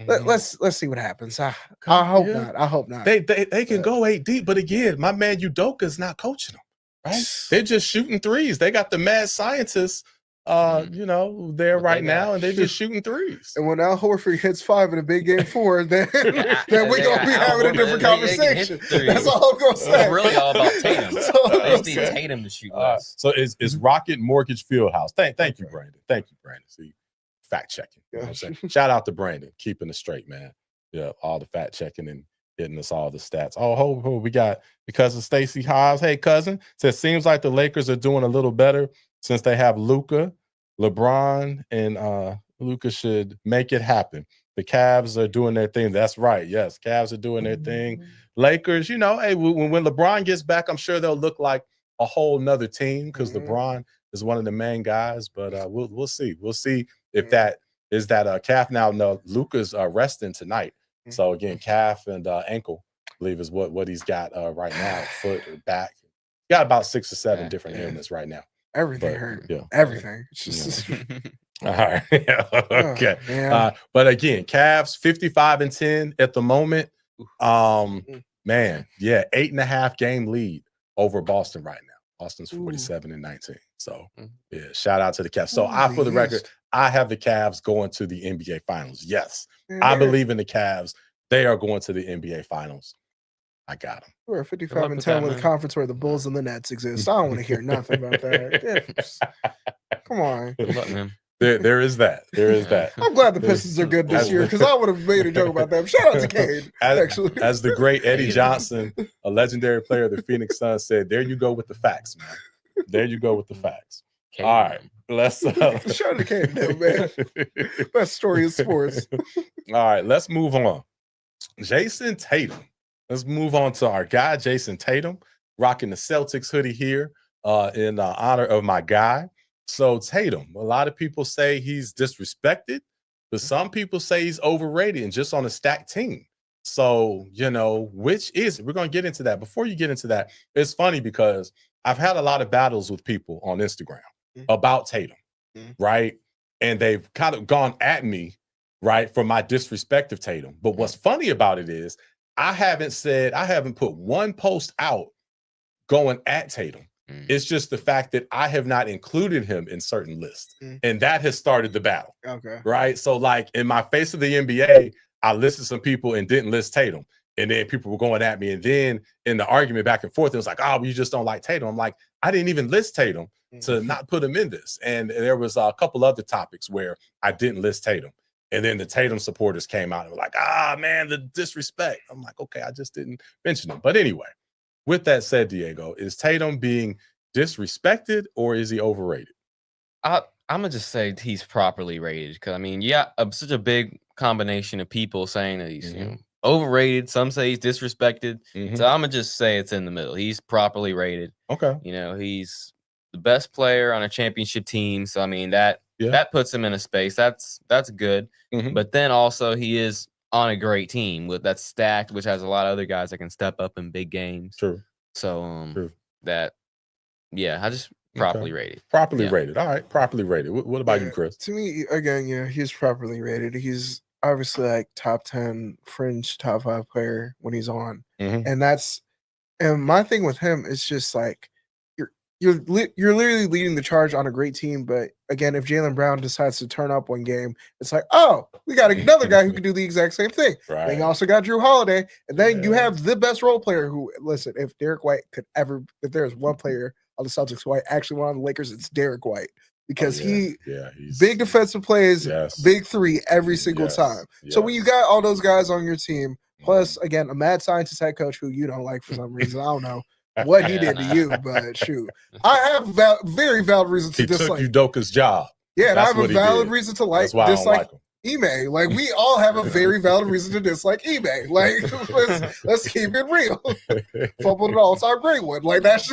Let's see what happens. I hope not. I hope not. They can go 8 deep, but again, my man Udoka's not coaching them, right? They're just shooting threes. They got the mad scientists there right now, and they're just shooting threes. And when Al Horford hits 5 in a big game 4, then we're gonna be having a different conversation. That's all I'm gonna say. It's really all about Tatum. They just need Tatum to shoot less. So is Rocket Mortgage Fieldhouse. Thank you, Brandon. Thank you, Brandon. See, fact checking. You know what I'm saying? Shout out to Brandon, keeping it straight, man. Yeah, all the fact checking and getting us all the stats. Oh, we got because of Stacey Hobbs. Hey, cousin, says seems like the Lakers are doing a little better since they have Luka. LeBron and Luka should make it happen. The Cavs are doing their thing. That's right. Yes, Cavs are doing their thing. Lakers, hey, when LeBron gets back, I'm sure they'll look like a whole nother team because LeBron is one of the main guys. But we'll see. We'll see if that is that calf. Now, no, Luka's resting tonight. So again, calf and ankle, I believe, is what he's got right now. Foot or back. Got about 6 or 7 different ailments right now. Everything hurt. Yeah. Everything. It's just all right. Okay. But again, Cavs 55-10 at the moment. Man, 8.5 game lead over Boston right now. Boston's 47-19. So shout out to the Cavs. So for the record, I have the Cavs going to the NBA Finals. Yes, I believe in the Cavs. They are going to the NBA Finals. I got them. We're 55-10 with a conference where the Bulls and the Nets exist. I don't want to hear nothing about that. Come on. Good luck, man. There is that. There is that. I'm glad the Pistons are good this year because I would have made a joke about them. Shout out to Cade, actually. As the great Eddie Johnson, a legendary player of the Phoenix Suns, said, there you go with the facts, man. There you go with the facts. Cade. All right. Let's shout out to Cade, man. Best story in sports. All right. Let's move on. Jayson Tatum. Let's move on to our guy, Jayson Tatum, rocking the Celtics hoodie here in honor of my guy. So Tatum, a lot of people say he's disrespected, but some people say he's overrated and just on a stacked team. So, which is, we're going to get into that. Before you get into that, it's funny because I've had a lot of battles with people on Instagram about Tatum, right? And they've kind of gone at me, right, for my disrespect of Tatum. But what's funny about it is I haven't put one post out going at Tatum. It's just the fact that I have not included him in certain lists. And that has started the battle. Okay. Right. So like in my Face of the NBA, I listed some people and didn't list Tatum. And then people were going at me. And then in the argument back and forth, it was like, oh, you just don't like Tatum. I'm like, I didn't even list Tatum to not put him in this. And there was a couple other topics where I didn't list Tatum. And then the Tatum supporters came out and were like, man, the disrespect. I'm like, okay, I just didn't mention him. But anyway. With that said, Diego, is Tatum being disrespected or is he overrated? I'm going to just say he's properly rated because, such a big combination of people saying that he's overrated. Some say he's disrespected. So I'm going to just say it's in the middle. He's properly rated. Okay. He's the best player on a championship team. So, that puts him in a space. That's good. But then also he is on a great team that's stacked, which has a lot of other guys that can step up in big games. True. So I just properly rated. Properly rated. All right, properly rated. What about you, Chris? To me, again, he's properly rated. He's obviously like top 10, fringe top 5 player when he's on. And my thing with him is just like you're literally leading the charge on a great team, but again, if Jaylen Brown decides to turn up one game, it's like, oh, we got another guy who can do the exact same thing. Right. Then you also got Drew Holiday, and then you have the best role player who, listen, if Derek White if there's one player on the Celtics who I actually want on the Lakers, it's Derek White. Because he's big defensive plays, big three every single time. So when you got all those guys on your team, plus, again, a mad scientist head coach who you don't like for some reason, I don't know what he did to you, but shoot, I have very valid reason to dislike. He took Udoka's job. Yeah, and I have a valid reason to dislike Ime. Like, we all have a very valid reason to dislike Ime. Like, let's keep it real. Fumbled an all-time great one. Like, that's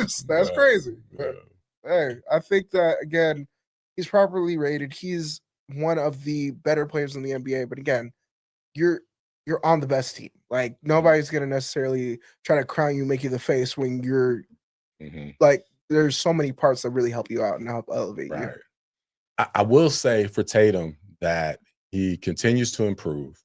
crazy. But, hey, I think that, again, he's properly rated. He's one of the better players in the NBA. But again, you're on the best team. Like, nobody's going to necessarily try to crown you, make you the face when you're like, there's so many parts that really help you out and help elevate you. I will say for Tatum that he continues to improve.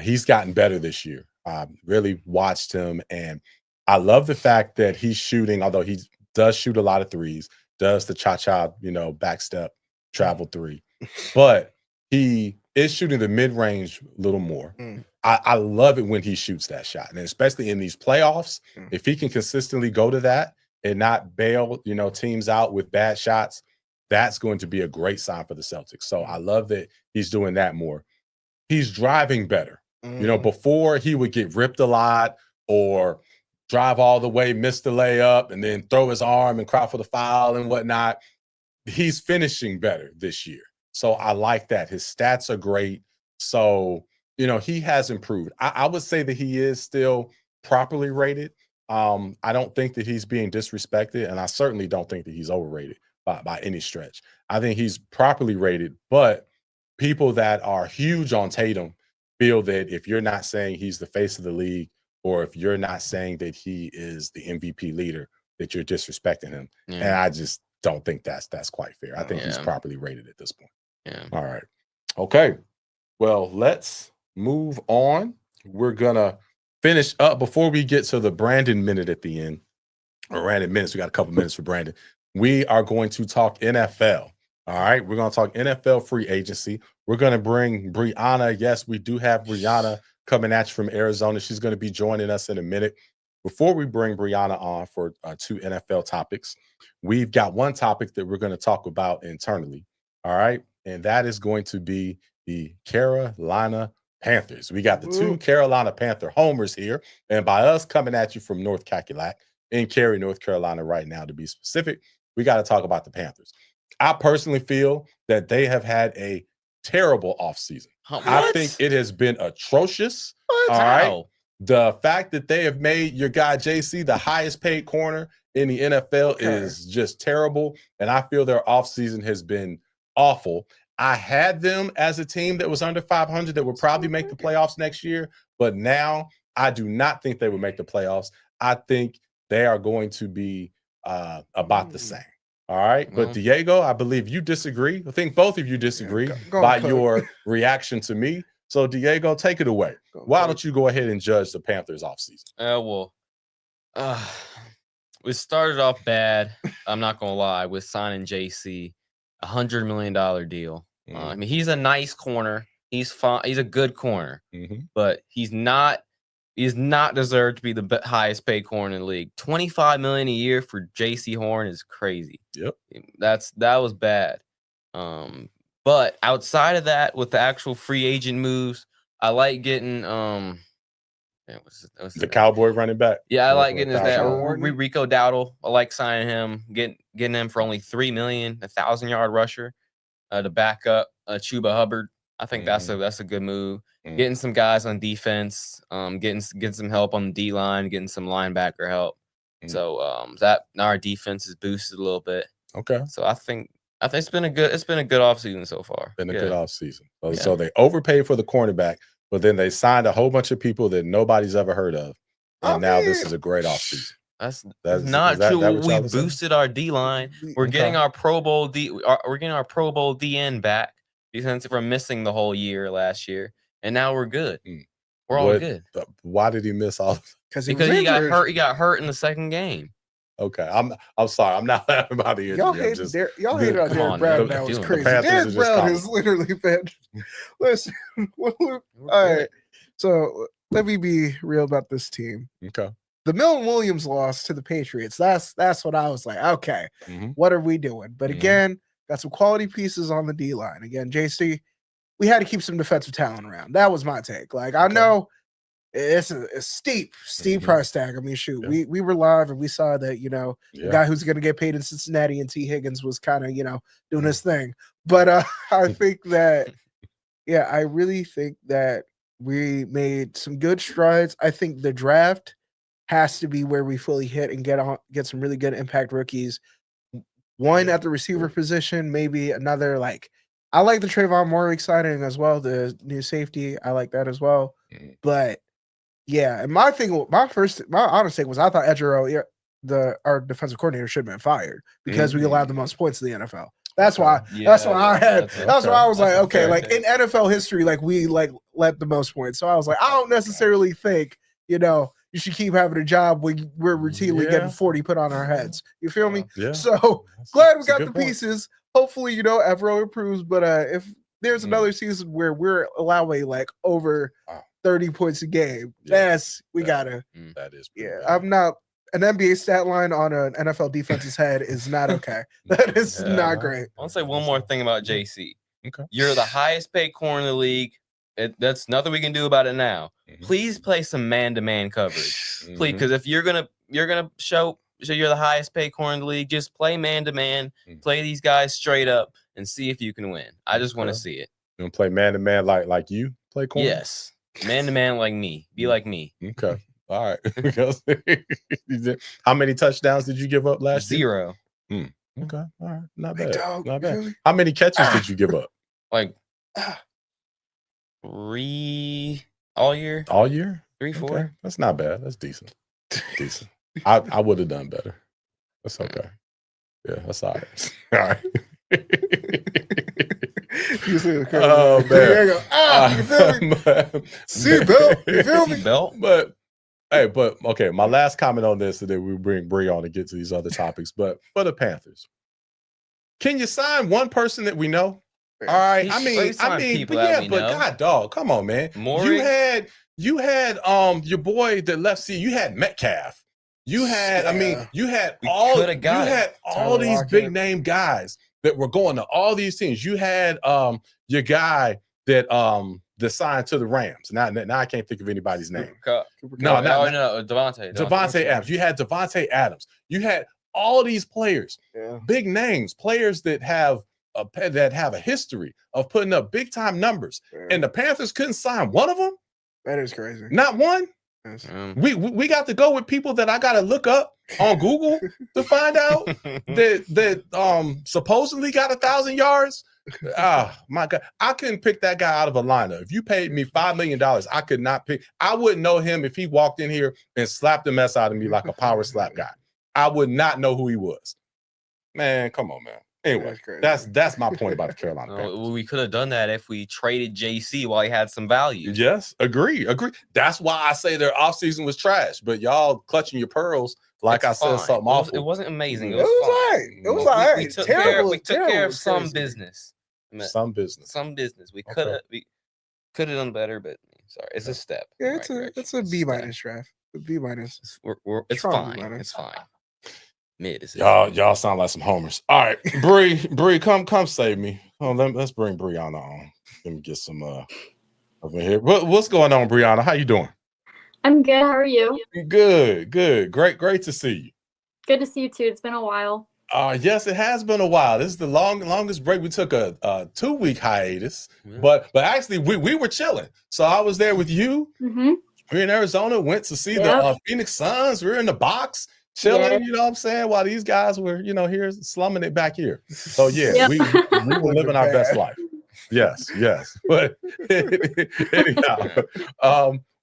He's gotten better this year. I really watched him, and I love the fact that he's shooting, although he does shoot a lot of threes, does the cha-cha, backstep, travel three, but he is shooting the mid-range a little more. I love it when he shoots that shot, and especially in these playoffs, if he can consistently go to that and not bail, teams out with bad shots, that's going to be a great sign for the Celtics. So I love that he's doing that more. He's driving better. Before he would get ripped a lot or drive all the way, miss the layup, and then throw his arm and cry for the foul and whatnot. He's finishing better this year. So I like that. His stats are great. So, he has improved. I would say that he is still properly rated. I don't think that he's being disrespected, and I certainly don't think that he's overrated by any stretch. I think he's properly rated, but people that are huge on Tatum feel that if you're not saying he's the face of the league, or if you're not saying that he is the MVP leader, that you're disrespecting him. And I just don't think that's quite fair. I think he's properly rated at this point. All right. Okay. Well, let's move on. We're going to finish up before we get to the Brandon minute at the end. Or Brandon minutes. We got a couple minutes for Brandon. We are going to talk NFL. All right. We're going to talk NFL free agency. We're going to bring Bryanna. Yes, we do have Bryanna coming at you from Arizona. She's going to be joining us in a minute. Before we bring Bryanna on for 2 NFL topics, we've got one topic that we're going to talk about internally. All right. And that is going to be the Carolina Panthers. We got the 2 Carolina Panther homers here. And by us coming at you from North Cackalack in Cary, North Carolina right now, to be specific, we got to talk about the Panthers. I personally feel that they have had a terrible offseason. I think it has been atrocious. All right. The fact that they have made your guy JC the highest paid corner in the NFL is just terrible. And I feel their offseason has been awful. I had them as a team that was under 500 that would probably make the playoffs next year. But now I do not think they would make the playoffs. I think they are going to be about the same. All right. But Diego, I believe you disagree. I think both of you disagree by your reaction to me. So, Diego, take it away. Why don't you go ahead and judge the Panthers offseason? We started off bad. I'm not going to lie, with signing JC, $100 million deal. I mean, he's a nice corner. He's fine. He's a good corner, but he's not deserved to be the highest paid corner in the league. $25 million a year for JC Horn is crazy. Yep. That was bad. But outside of that, with the actual free agent moves, I like getting what's the Cowboy running back. Yeah, I like getting his dad, Rico Dowdle. I like signing him, getting him for only $3 million, 1,000-yard rusher to back up Chuba Hubbard. I think that's a good move. Getting some guys on defense, getting some help on the D line, getting some linebacker help. So that now our defense is boosted a little bit. Okay. So I think it's been a good offseason so far. Been a good offseason. So they overpaid for the cornerback, but then they signed a whole bunch of people that nobody's ever heard of. And now this is a great offseason. That's not true. We boosted our D line. We're getting our Pro Bowl DN back because we're missing the whole year last year, and now we're good. We're all good. Why did he miss all? Because he got hurt. He got hurt in the second game. Okay, I'm sorry. I'm not laughing about the injury. Y'all hate on Derek Brown. That was crazy. Derek Brown has literally been. Listen, all right. So let me be real about this team. Okay. The Milton Williams loss to the Patriots. That's what I was like. Okay, what are we doing? But again, got some quality pieces on the D line. Again, JC, we had to keep some defensive talent around. That was my take. Like I know. It's a steep price tag. I mean, shoot, we were live and we saw that, the guy who's going to get paid in Cincinnati and T. Higgins was kind of, doing his thing. But I think that, I really think that we made some good strides. I think the draft has to be where we fully hit and get some really good impact rookies. One at the receiver position, maybe another I like the Trayvon Moore signing as well, the new safety. I like that as well. But yeah, and my honest take was I thought Edgerro, our defensive coordinator, should have been fired because we allowed the most points in the NFL. That's why. That's why I was like, okay, in NFL history, we let the most points. So I was like, I don't necessarily think you should keep having a job when we're routinely getting 40 put on our heads. You feel me? Yeah. So glad we got the pieces. Hopefully, Evero improves. But if there's another season where we're allowing over 30 points a game, that is I'm not an NBA stat line on an NFL defense's head is not okay. That is not great. I'll say one more thing about JC. Okay. You're the highest paid corner in the league. That's nothing we can do about it now. Please play some man-to-man coverage. Please, because if you're gonna show you're the highest paid corner in the league, just play man-to-man, play these guys straight up and see if you can win. I just want to see it. You want to play man-to-man like you play corner? Yes. Man-to-man like me. Be like me. Okay. All right. How many touchdowns did you give up last year? 0. Okay. All right. Not bad. Not bad. Really? How many catches did you give up? 3 all year. All year? 3, 4. Okay. That's not bad. That's decent. Decent. I would have done better. That's okay. Yeah, that's all right. All right. You see the curve. Oh man! There you go. You feel me? Seatbelt. You feel me? But okay. My last comment on this, and then we bring on to get to these other topics. But for the Panthers, can you sign one person that we know? All right. I mean, but God, dog, come on, man. Maury? You had your boy that left. See, you had Metcalf. You had, you had all these big name guys that were going to all these teams. You had your guy that signed to the Rams. Now I can't think of anybody's name. No, Devontae Adams. You had Devontae Adams. You had all these players, big names, players that have a history of putting up big time numbers, and the Panthers couldn't sign one of them. That is crazy. Not one. Yes. We got to go with people that I got to look up on Google to find out that supposedly got 1,000 yards. Oh my God, I couldn't pick that guy out of a lineup. If you paid me $5 million, I could not pick. I wouldn't know him if he walked in here and slapped the mess out of me like a power slap guy. I would not know who he was. Man, come on, man. Anyway, that's my point about the Carolina Panthers. We could have done that if we traded JC while he had some value. Yes, agree. That's why I say their offseason was trash. But y'all clutching your pearls like I said something awful. It wasn't amazing. It was all right. It was all right. We took care of some business. Some business. We could have done better, but sorry, it's a step. Yeah, it's a B minus draft. A B minus. It's fine. It's fine. Mid. Y'all sound like some homers. All right, Bree, come save me. Oh, let's bring Bryanna on. Let me get some over here. What's going on, Bryanna? How you doing? I'm good. How are you? Good. Great to see you. Good to see you too. It's been a while. Yes, it has been a while. This is the longest break. We took a 2-week hiatus, but actually we were chilling. So I was there with you. Mm-hmm. We were in Arizona, went to see the Phoenix Suns. We were in the box chilling, you know what I'm saying? While these guys were, here slumming it back here. So yeah, we were living our best life. Yes. But anyhow,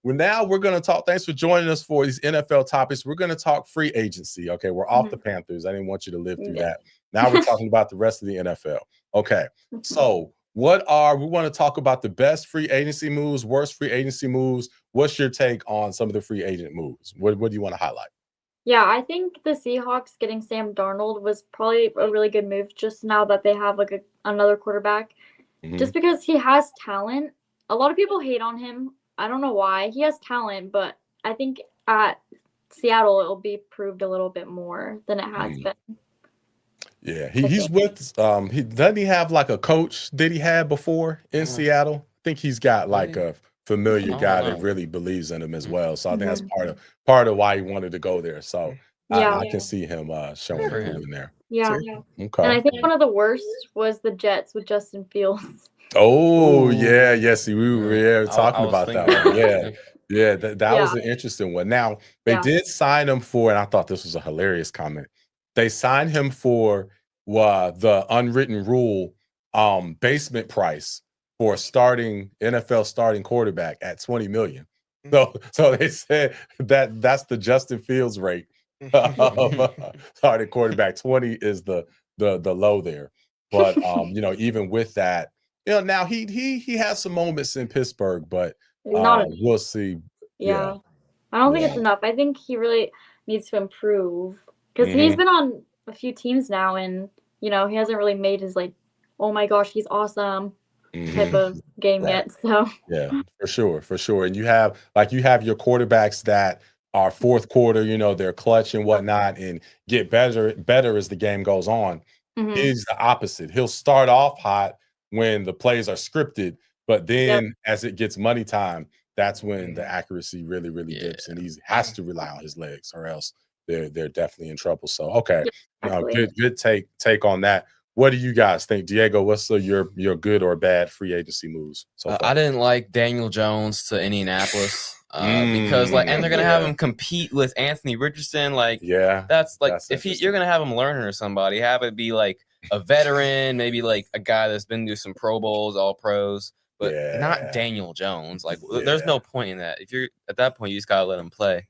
now we're going to talk. Thanks for joining us for these NFL topics. We're going to talk free agency. Okay, we're off the Panthers. I didn't want you to live through that. Now we're talking about the rest of the NFL. Okay, so we want to talk about the best free agency moves, worst free agency moves. What's your take on some of the free agent moves? What do you want to highlight? Yeah, I think the Seahawks getting Sam Darnold was probably a really good move just now that they have like another quarterback. Mm-hmm. Just because he has talent. A lot of people hate on him. I don't know why. He has talent, but I think at Seattle it will be proved a little bit more than it has been. Yeah, he's with doesn't he have like a coach that he had before in Seattle? I think he's got like a familiar guy that really believes in him as well. So I think that's part of why he wanted to go there. So I can see him showing him in there. Yeah. Okay. And I think one of the worst was the Jets with Justin Fields. Oh, yeah. See, we were talking about that one. Yeah. That was an interesting one. Now, they did sign him for, and I thought this was a hilarious comment. They signed him for the unwritten rule basement price for NFL starting quarterback at $20 million. So they said that's the Justin Fields rate of starting quarterback. 20 is the low there. But even with that, now he has some moments in Pittsburgh, but we'll see. Yeah. I don't think it's enough. I think he really needs to improve because he's been on a few teams now, and he hasn't really made his like, oh my gosh, he's awesome type of game yet. So yeah, for sure. And you have your quarterbacks that are fourth quarter, they're clutch and whatnot, and get better as the game goes on. He's the opposite. He'll start off hot when the plays are scripted, but then as it gets money time, that's when the accuracy really dips, and he has to rely on his legs, or else they're definitely in trouble. So okay, good take on that. What do you guys think, Diego? What's your good or bad free agency moves? So I didn't like Daniel Jones to Indianapolis because and they're gonna have him compete with Anthony Richardson. That's if you're gonna have him learn or somebody, have it be like a veteran, maybe like a guy that's been through some Pro Bowls, All Pros, but not Daniel Jones. There's no point in that. If you're at that point, you just gotta let him play.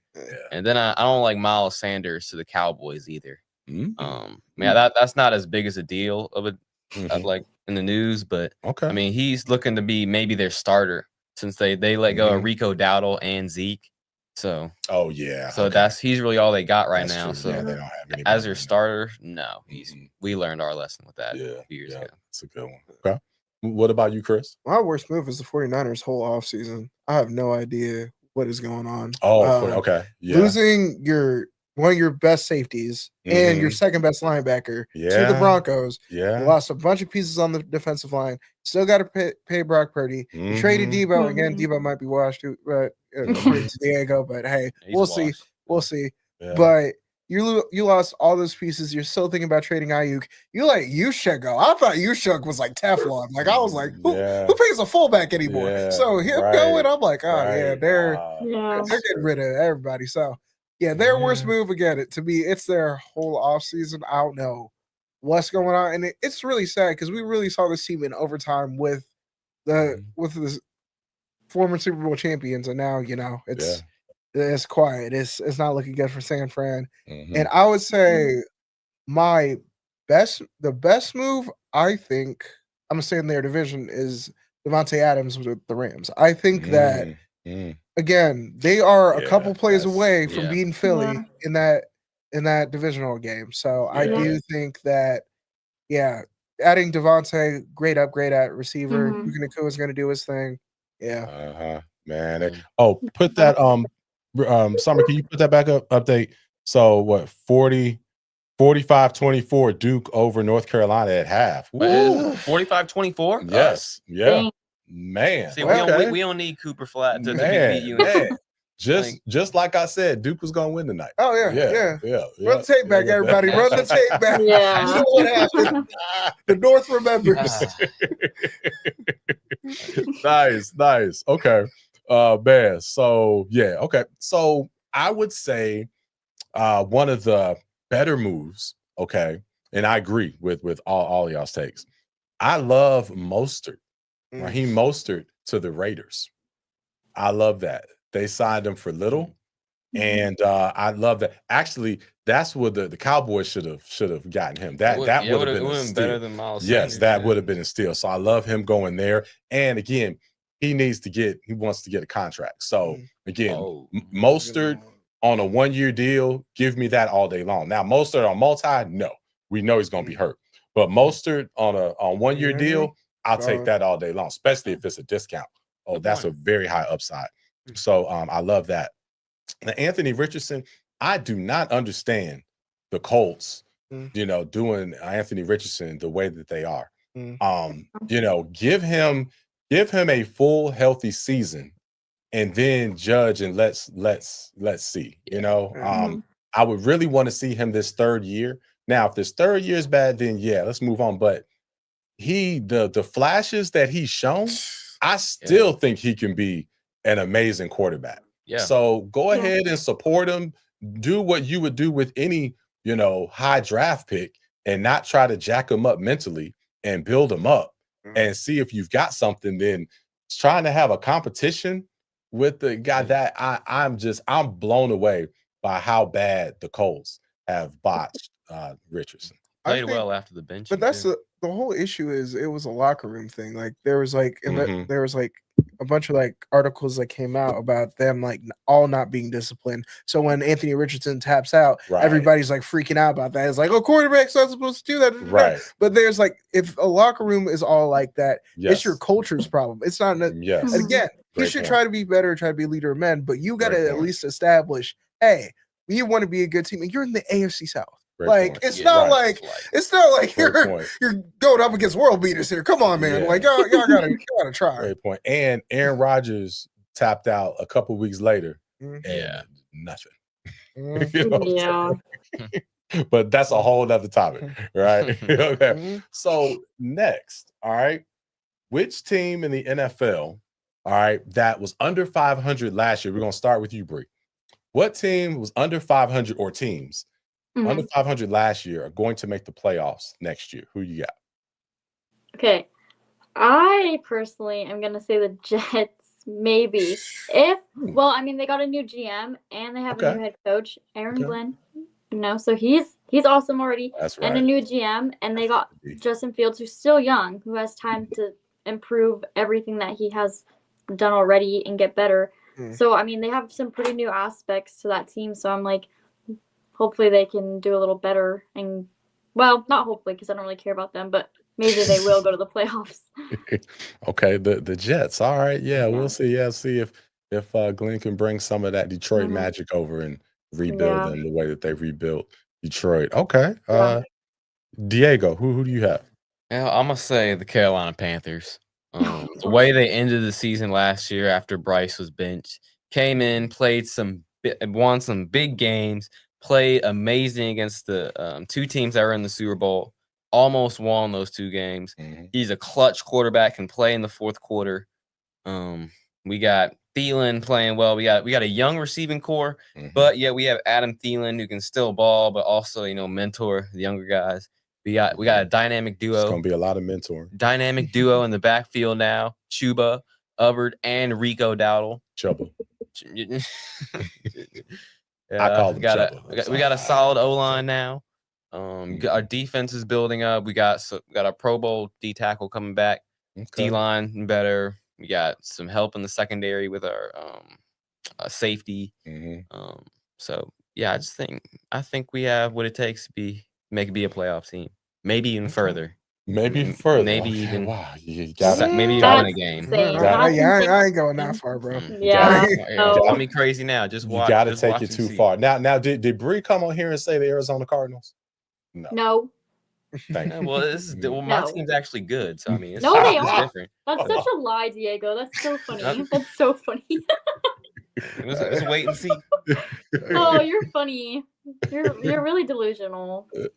And then I don't like Miles Sanders to the Cowboys either. That's not as big as a deal of it like in the news, but I mean he's looking to be maybe their starter since they let go of Rico Dowdle and Zeke. So he's really all they got right now. True. So they don't have as their starter, no, we learned our lesson with that a few years ago. That's a good one. Okay. What about you, Chris? My worst move is the 49ers whole offseason. I have no idea what is going on. Losing one of your best safeties and your second best linebacker to the Broncos. You lost a bunch of pieces on the defensive line. Still got to pay Brock Purdy. You traded Debo again. Debo might be washed, but Diego. But hey, we'll see. Yeah. But You lost all those pieces. You're still thinking about trading Ayuk. You let Yushek go. I thought Yushek was like Teflon. Like I was like, who pays a fullback anymore? Yeah, So him going, I'm like, oh yeah, they're Yeah. getting rid of everybody. So yeah, their worst move again. To me, it's their whole offseason. I don't know what's going on, and it's really sad because we really saw this team in overtime with the former Super Bowl champions, and now it's quiet. It's not looking good for San Fran. And I would say the best move, I think, I'm gonna say in their division is Devontae Adams with the Rams. I think that again, they are a couple plays away from beating Philly in that divisional game. So I do think that adding Devontae, great upgrade at receiver. Puka Nacua is gonna do his thing. Yeah. Man. Oh, put that Summer, can you put that back up? Update. So what, 45-24 Duke over North Carolina at half. 45-24? Yes. Yeah. Man. See, we don't need Cooper Flat to beat you. Just like I said, Duke was gonna win tonight. Oh yeah. Run the tape back, everybody. Run the tape back. Yeah. You know what happened? The North remembers. Nice. Okay. Man. So okay. So I would say one of the better moves, okay, and I agree with all y'all's takes. I love Mostert. Raheem Mostert to the Raiders. I love that. They signed him for little. And I love that. Actually, that's what the Cowboys should have gotten him. That would have been a steal. Better than Miles Yes, Sanders, that would have been a steal. So I love him going there. And again, he wants to get a contract. So again, Mostert on a 1-year deal, give me that all day long. Now, Mostert on multi, no, we know he's going to be hurt. But Mostert on 1-year deal, I'll take that all day long, especially if it's a discount. That's a very high upside. So I love that. Now, Anthony Richardson, I do not understand the Colts, doing Anthony Richardson the way that they are. Give him a full healthy season and then judge and let's see. I would really want to see him this third year. Now, if this third year is bad, then let's move on. But the flashes that he's shown, I still think he can be an amazing quarterback. Yeah. So go ahead and support him. Do what you would do with any, high draft pick and not try to jack him up mentally and build him up and see if you've got something. Then trying to have a competition with the guy that I'm blown away by how bad the Colts have botched Richardson. Played well after the bench. But that's the whole issue is it was a locker room thing. Like there was there was a bunch of articles that came out about them all not being disciplined. So when Anthony Richardson taps out, everybody's freaking out about that. It's quarterback's not supposed to do that. Right. But there's if a locker room is all like that, it's your culture's problem. It's not. Yes. And again, you should try to be better, try to be a leader of men, but you got to at least establish, hey, you want to be a good team, and you're in the AFC South. It's not like you're going up against world beaters here. Come on, man. Y'all gotta try. Great point. And Aaron Rodgers tapped out a couple weeks later. And nothing. But that's a whole other topic, right? Okay. So next, all right, which team in the NFL, all right, that was under 500 last year? We're gonna start with you, Bree. What team was under 500 or teams? Under 500 last year are going to make the playoffs next year. Who you got? Okay. I personally am going to say the Jets, maybe. They got a new GM and they have a new head coach, Aaron Glenn. So he's awesome already. That's right. And a new GM, and they got Justin Fields, who's still young, who has time to improve everything that he has done already and get better. So, they have some pretty new aspects to that team. So I'm hopefully they can do a little better and, not hopefully because I don't really care about them, but maybe they will go to the playoffs. Okay, the Jets. All right, we'll see. See if Glenn can bring some of that Detroit magic over and rebuild them the way that they rebuilt Detroit. Okay, Diego, who do you have? I'm gonna say the Carolina Panthers. The way they ended the season last year after Bryce was benched, came in, won some big games. played amazing against the 2 teams that were in the Super Bowl. Almost won those 2 games. He's a clutch quarterback, can play in the fourth quarter. We got Thielen playing well. We got a young receiving core, but yeah, we have Adam Thielen who can still ball, but also mentor the younger guys. We got a dynamic duo. It's gonna be a lot of mentoring. Dynamic duo in the backfield now. Chuba, Hubbard, and Rico Dowdle. Chuba. I call him Chuba. We got a solid O-line now. Our defense is building up. We got a Pro Bowl D tackle coming back. D-line better. We got some help in the secondary with our safety. So yeah, I think we have what it takes to be a playoff team. Maybe even further. Maybe even wow. You got maybe even win a game. I ain't going that far, bro. Yeah. Got me crazy now. Just watch. You got to take it too far. Now, did Bree come on here and say the Arizona Cardinals? No. Thank you. Well, my team's actually good, so I mean, it's they are. different. That's such a lie, Diego. That's so funny. That's so funny. Let's wait and see. Oh, you're funny. You're really delusional. Right.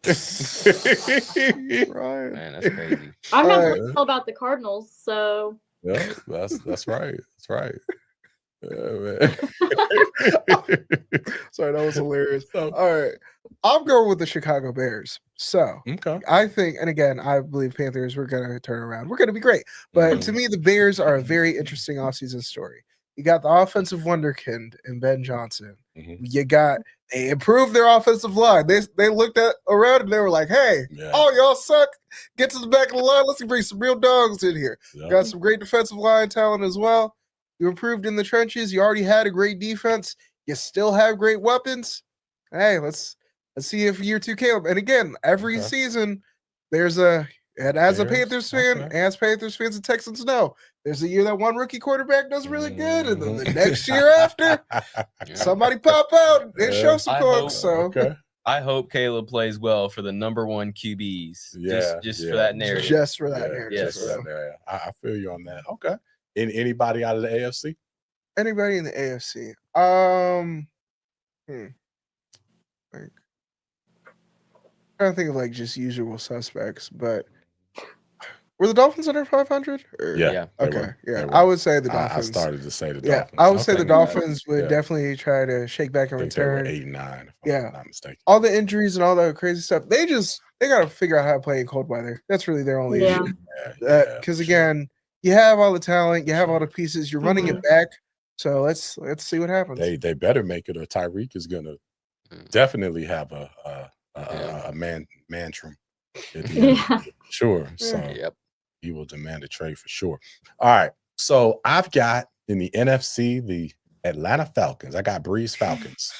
Man, that's crazy. I'm not really all about the Cardinals, so. Yeah, that's right. That's right. Man. Sorry, that was hilarious. All right. I'm going with the Chicago Bears. So I think, and again, I believe Panthers, we're going to turn around. We're going to be great. But to me, the Bears are a very interesting offseason story. You got the offensive wonderkind in Ben Johnson. They improved their offensive line. They looked around and they were like, hey, y'all suck. Get to the back of the line. Let's bring some real dogs in here. Got some great defensive line talent as well. You improved in the trenches. You already had a great defense. You still have great weapons. Hey, let's see if year 2 came. And again, every season there's a Panthers fan, as Panthers fans and Texans know, there's a year that one rookie quarterback does really good, and then the next year after, somebody pop out and show some folks. I hope Caleb plays well for the #1 QBs. Just for that narrative. Just for that narrative. Yes, I feel you on that. Okay. Anybody out of the AFC? Anybody in the AFC? I don't think of like just usual suspects, but were the Dolphins under 500? Yeah. Okay. Yeah. I would say the Dolphins. I started to say the Dolphins. Yeah. I would say the Dolphins would definitely try to shake back and return. 8-9. If I'm not mistaken. All the injuries and all that crazy stuff. They got to figure out how to play in cold weather. That's really their only issue. Because again, you have all the talent, you have all the pieces, you're running it back. So let's see what happens. They better make it, or Tyreek is gonna definitely have a mantrum. Sure. So he will demand a trade for sure. All right. So I've got in the NFC the Atlanta Falcons. I got Breeze Falcons.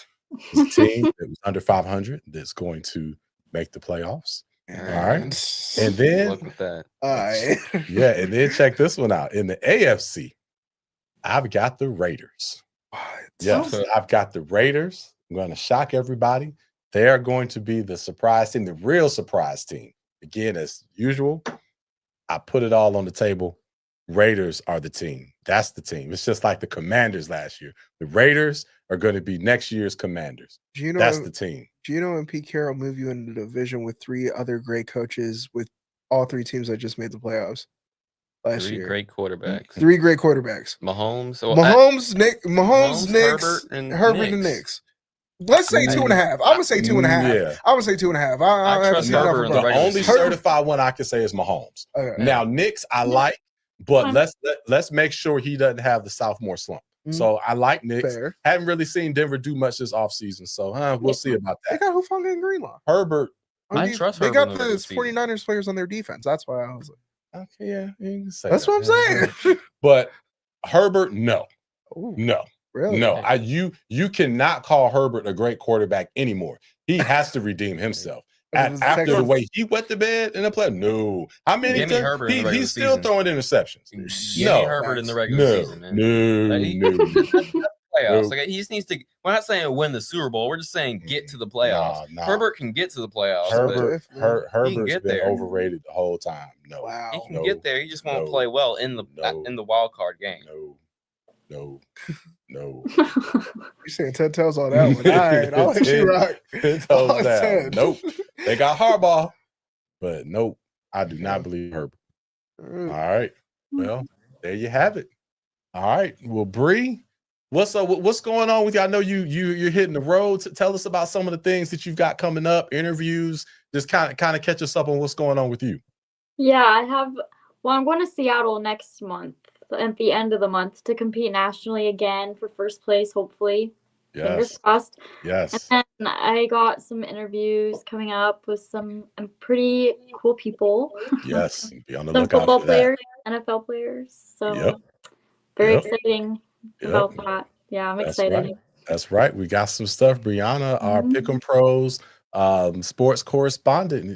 It's a team that was under 500 that's going to make the playoffs. All right. And then look at that. All right. And then check this one out. In the AFC, I've got the Raiders. Yes, I've got the Raiders. I'm going to shock everybody. They are going to be the surprise team, the real surprise team. Again, as usual, I put it all on the table. Raiders are the team. That's the team. It's just like the Commanders last year. The Raiders are going to be next year's Commanders. That's the team. Do you know when Pete Carroll moved you into the division with 3 other great coaches with all 3 teams that just made the playoffs last year? 3 great quarterbacks. 3 great quarterbacks. Mahomes, Knicks, Herbert, and Knicks. Let's say 2.5. I'm gonna say 2.5. Yeah. I'm gonna say 2.5. I trust Herbert. The only certified one I can say is Mahomes. Okay. Now Knicks, I like, but let's make sure he doesn't have the sophomore slump. So I like Knicks. Fair. Haven't really seen Denver do much this offseason, so we'll see about They that. got Hufanga and Greenlaw. Herbert. I trust They Herbert got the 49ers players on their defense. That's why I was like, okay, yeah, you can say that's what I'm saying. But Herbert, no. No. Really? No, you cannot call Herbert a great quarterback anymore. He has to redeem himself. After the way he wet the bed in the play, no. How many? He's still throwing interceptions. Give me Herbert in the regular season, man. No. Playoffs. Like he just needs to. We're not saying win the Super Bowl. We're just saying get to the playoffs. No. Herbert can get to the playoffs. Herbert's get been there. overrated the whole time. No, he can get there. He just won't play well in the wild card game. No. No. You saying 10 toes on that one. All right, I'll let you rock. 10 toes All down. 10. Nope. They got Harbaugh, but nope. I do not believe Herbert. All right. Well, there you have it. All right. Well, Bree, what's up? What's going on with you? I know you're hitting the road. Tell us about some of the things that you've got coming up, interviews. Just kind of catch us up on what's going on with you. Yeah, I'm going to Seattle next month at the end of the month to compete nationally again for first place, hopefully. Fingers Yes. crossed. Yes. And then I got some interviews coming up with some pretty cool people. Yes. Be on the Some lookout football for that. players, NFL players. So Yep. very Yep. exciting about that. Yeah, I'm excited. Right. That's right. We got some stuff. Bryanna, our Pick'em Pros, sports correspondent,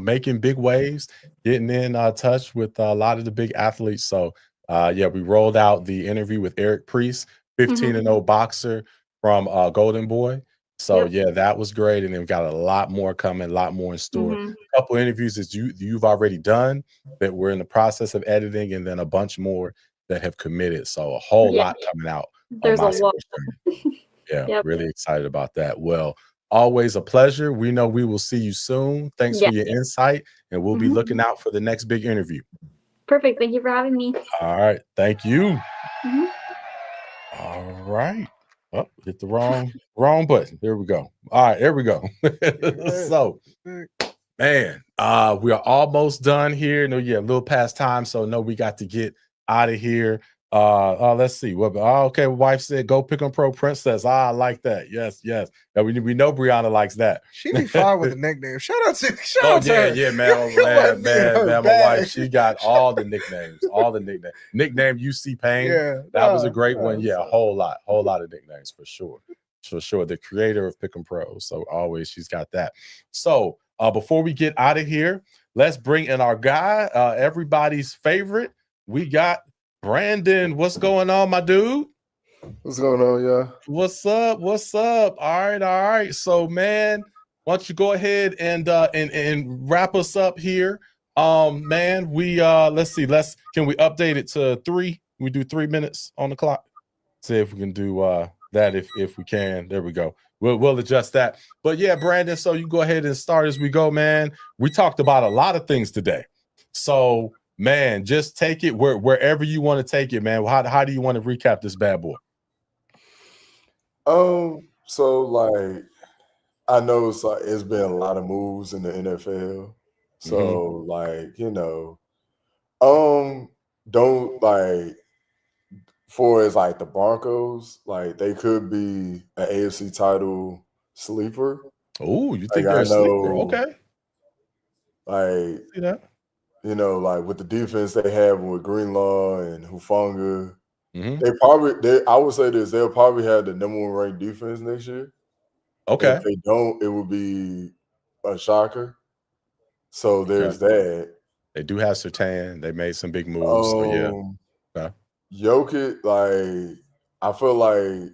making big waves, getting in touch with a lot of the big athletes. So, we rolled out the interview with Eric Priest, 15-0 boxer from Golden Boy. So, that was great. And then we got a lot more coming, a lot more in store. A couple interviews that you've already done that we're in the process of editing, and then a bunch more that have committed. So a whole lot coming out. There's a lot. Really excited about that. Well, always a pleasure. We know we will see you soon. Thanks for your insight, and we'll be looking out for the next big interview. Perfect. Thank you for having me. All right. Thank you. All right. Oh, hit the wrong button. There we go. All right, there we go. So, man, we are almost done here. No, a little past time, so no, we got to get out of here. Let's see. Okay, wife said, "Go Pick'em Pro Princess." I like that. Yes. Yeah, we know Bryanna likes that. She be fine with the nickname. Shout out to her. Yeah, man. My wife, she got all the nicknames. Nickname UC Payne. Yeah, that was a great one. Yeah, a whole lot of nicknames for sure. The creator of Pick'em Pro. So always she's got that. So before we get out of here, let's bring in our guy, everybody's favorite. We got Brandon. What's going on, my dude? What's going on, y'all? What's up? All right. So, man, why don't you go ahead and wrap us up here? Man, we let's see. Can we update it to 3? We do 3 minutes on the clock. See if we can do that if we can. There we go. We'll adjust that. But yeah, Brandon, so you go ahead and start as we go, man. We talked about a lot of things today. So, man, just take it wherever you want to take it, man. How do you want to recap this bad boy? So like I know it's been a lot of moves in the NFL. So don't like for as like the Broncos, like they could be an AFC title sleeper. Oh, you think they're a sleeper? Okay. Like see that? Like with the defense they have with Greenlaw and Hufanga, I would say this, they'll probably have the number 1 ranked defense next year. Okay. If they don't, it would be a shocker. So there's that. They do have Surtain. They made some big moves. So yeah. Jokic, like I feel like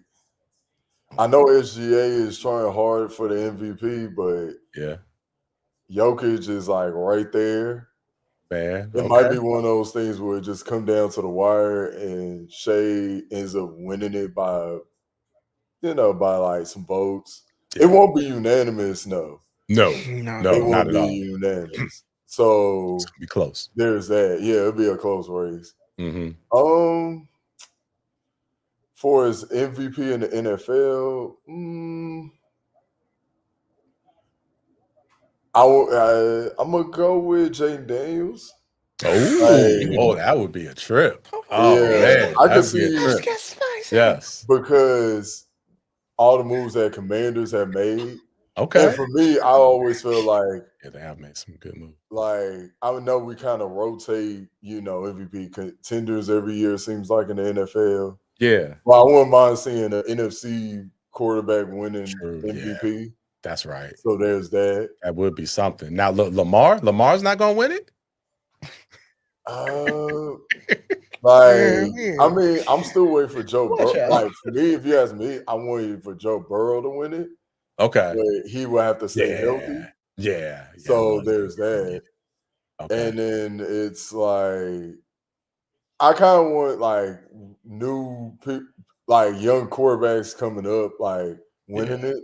I know SGA is trying hard for the MVP, but Jokic is like right there. Man, it might be one of those things where it just come down to the wire and Shea ends up winning it by like some votes. It won't be unanimous, no, it won't not at all. Unanimous. So it's gonna be close. There's that. Yeah, it'll be a close race. For his MVP in the NFL, I'm gonna go with Jaden Daniels. Oh, that would be a trip. Oh man, I can see it. Yes, because all the moves that Commanders have made. Okay, and for me, I always feel like they have made some good moves. Like I know we kind of rotate, MVP contenders every year. Seems like in the NFL. Yeah. Well, I wouldn't mind seeing an NFC quarterback winning MVP. Yeah. That's right. So there's that. That would be something. Now, Lamar's not going to win it? I mean, I'm still waiting for Joe Burrow. Like, for me, if you ask me, I'm waiting for Joe Burrow to win it. Okay. But he will have to stay healthy. Yeah. So there's that. Okay. And then it's like, I kind of want like new like young quarterbacks coming up, like winning it,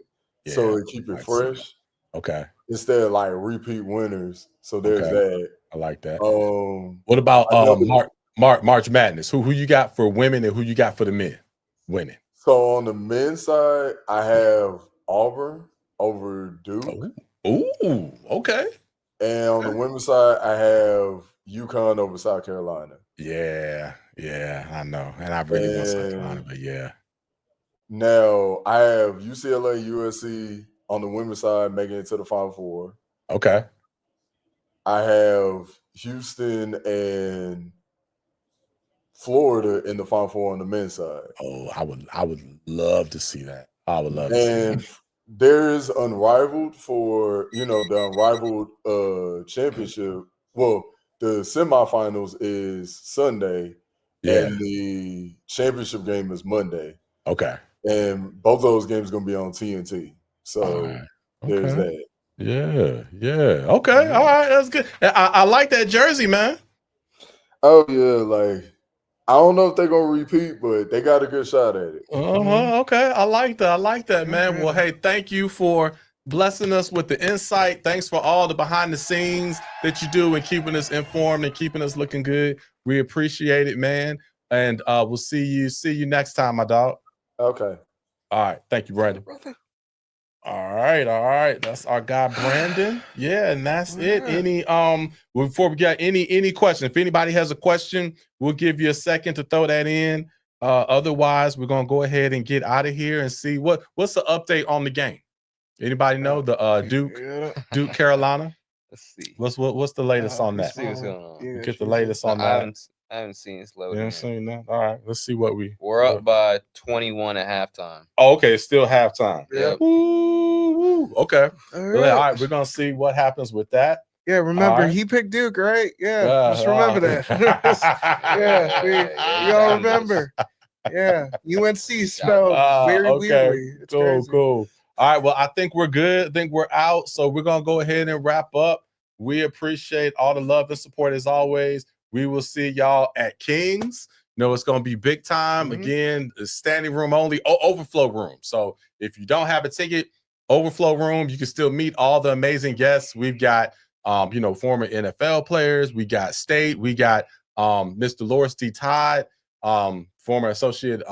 so they keep it fresh. Okay. Instead of like repeat winners. So there's that. I like that. What about March Madness? Who you got for women and who you got for the men winning? So on the men's side, I have Auburn over Duke. Ooh, okay. And on the women's side, I have UConn over South Carolina. Yeah, I know. And I really want South Carolina, but yeah. Now I have UCLA, USC on the women's side making it to the Final Four. Okay. I have Houston and Florida in the Final Four on the men's side. Oh, I would love to see that. I would love to see that. And there's Unrivaled for, the Unrivaled championship. Well, the semifinals is Sunday, and the championship game is Monday. Okay. And both of those games are going to be on TNT. So there's that. Yeah. Okay. All right. That's good. I like that jersey, man. Oh, yeah. Like, I don't know if they're going to repeat, but they got a good shot at it. Okay. I like that, man. Well, hey, thank you for blessing us with the insight. Thanks for all the behind the scenes that you do and keeping us informed and keeping us looking good. We appreciate it, man. And we'll see you next time, my dog. Okay. All right. Thank you, Brandon. All right. That's our guy, Brandon. Yeah, and that's it. Any before we get any question, if anybody has a question, we'll give you a second to throw that in. Otherwise, we're gonna go ahead and get out of here and see what's the update on the game. Anybody know the Duke Carolina? Let's see. What's the latest on that? Let's see what's going on. Get the latest on that. I haven't seen it You loading. haven't seen that? All right, let's see what we're up by 21 at halftime. Oh, okay, it's still halftime. Yep. Ooh, okay. All All right, we're gonna see what happens with that. Yeah, remember All right. he picked Duke, right? Yeah, just remember that. Yeah, we all remember. Yeah, UNC spelled very weirdly. It's crazy. Cool. All right, well, I think we're good. I think we're out. So we're gonna go ahead and wrap up. We appreciate all the love and support as always. We will see y'all at Kings. It's going to be big time. Again, standing room only, overflow room. So if you don't have a ticket, overflow room, you can still meet all the amazing guests. We've got, former NFL players. We got State. We got Mr. Loris D. Todd, former associate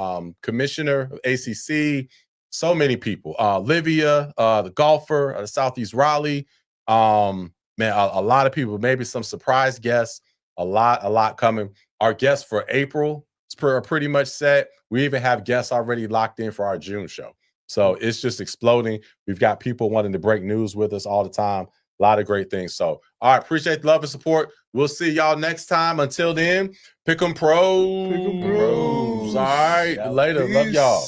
commissioner of ACC. So many people. Livia, the golfer, the Southeast Raleigh. Man, a lot of people. Maybe some surprise guests. A lot coming. Our guests for April are pretty much set. We even have guests already locked in for our June show. So it's just exploding. We've got people wanting to break news with us all the time. A lot of great things. So, all right, appreciate the love and support. We'll see y'all next time. Until then, pick 'em pros. All right, later. Love y'all.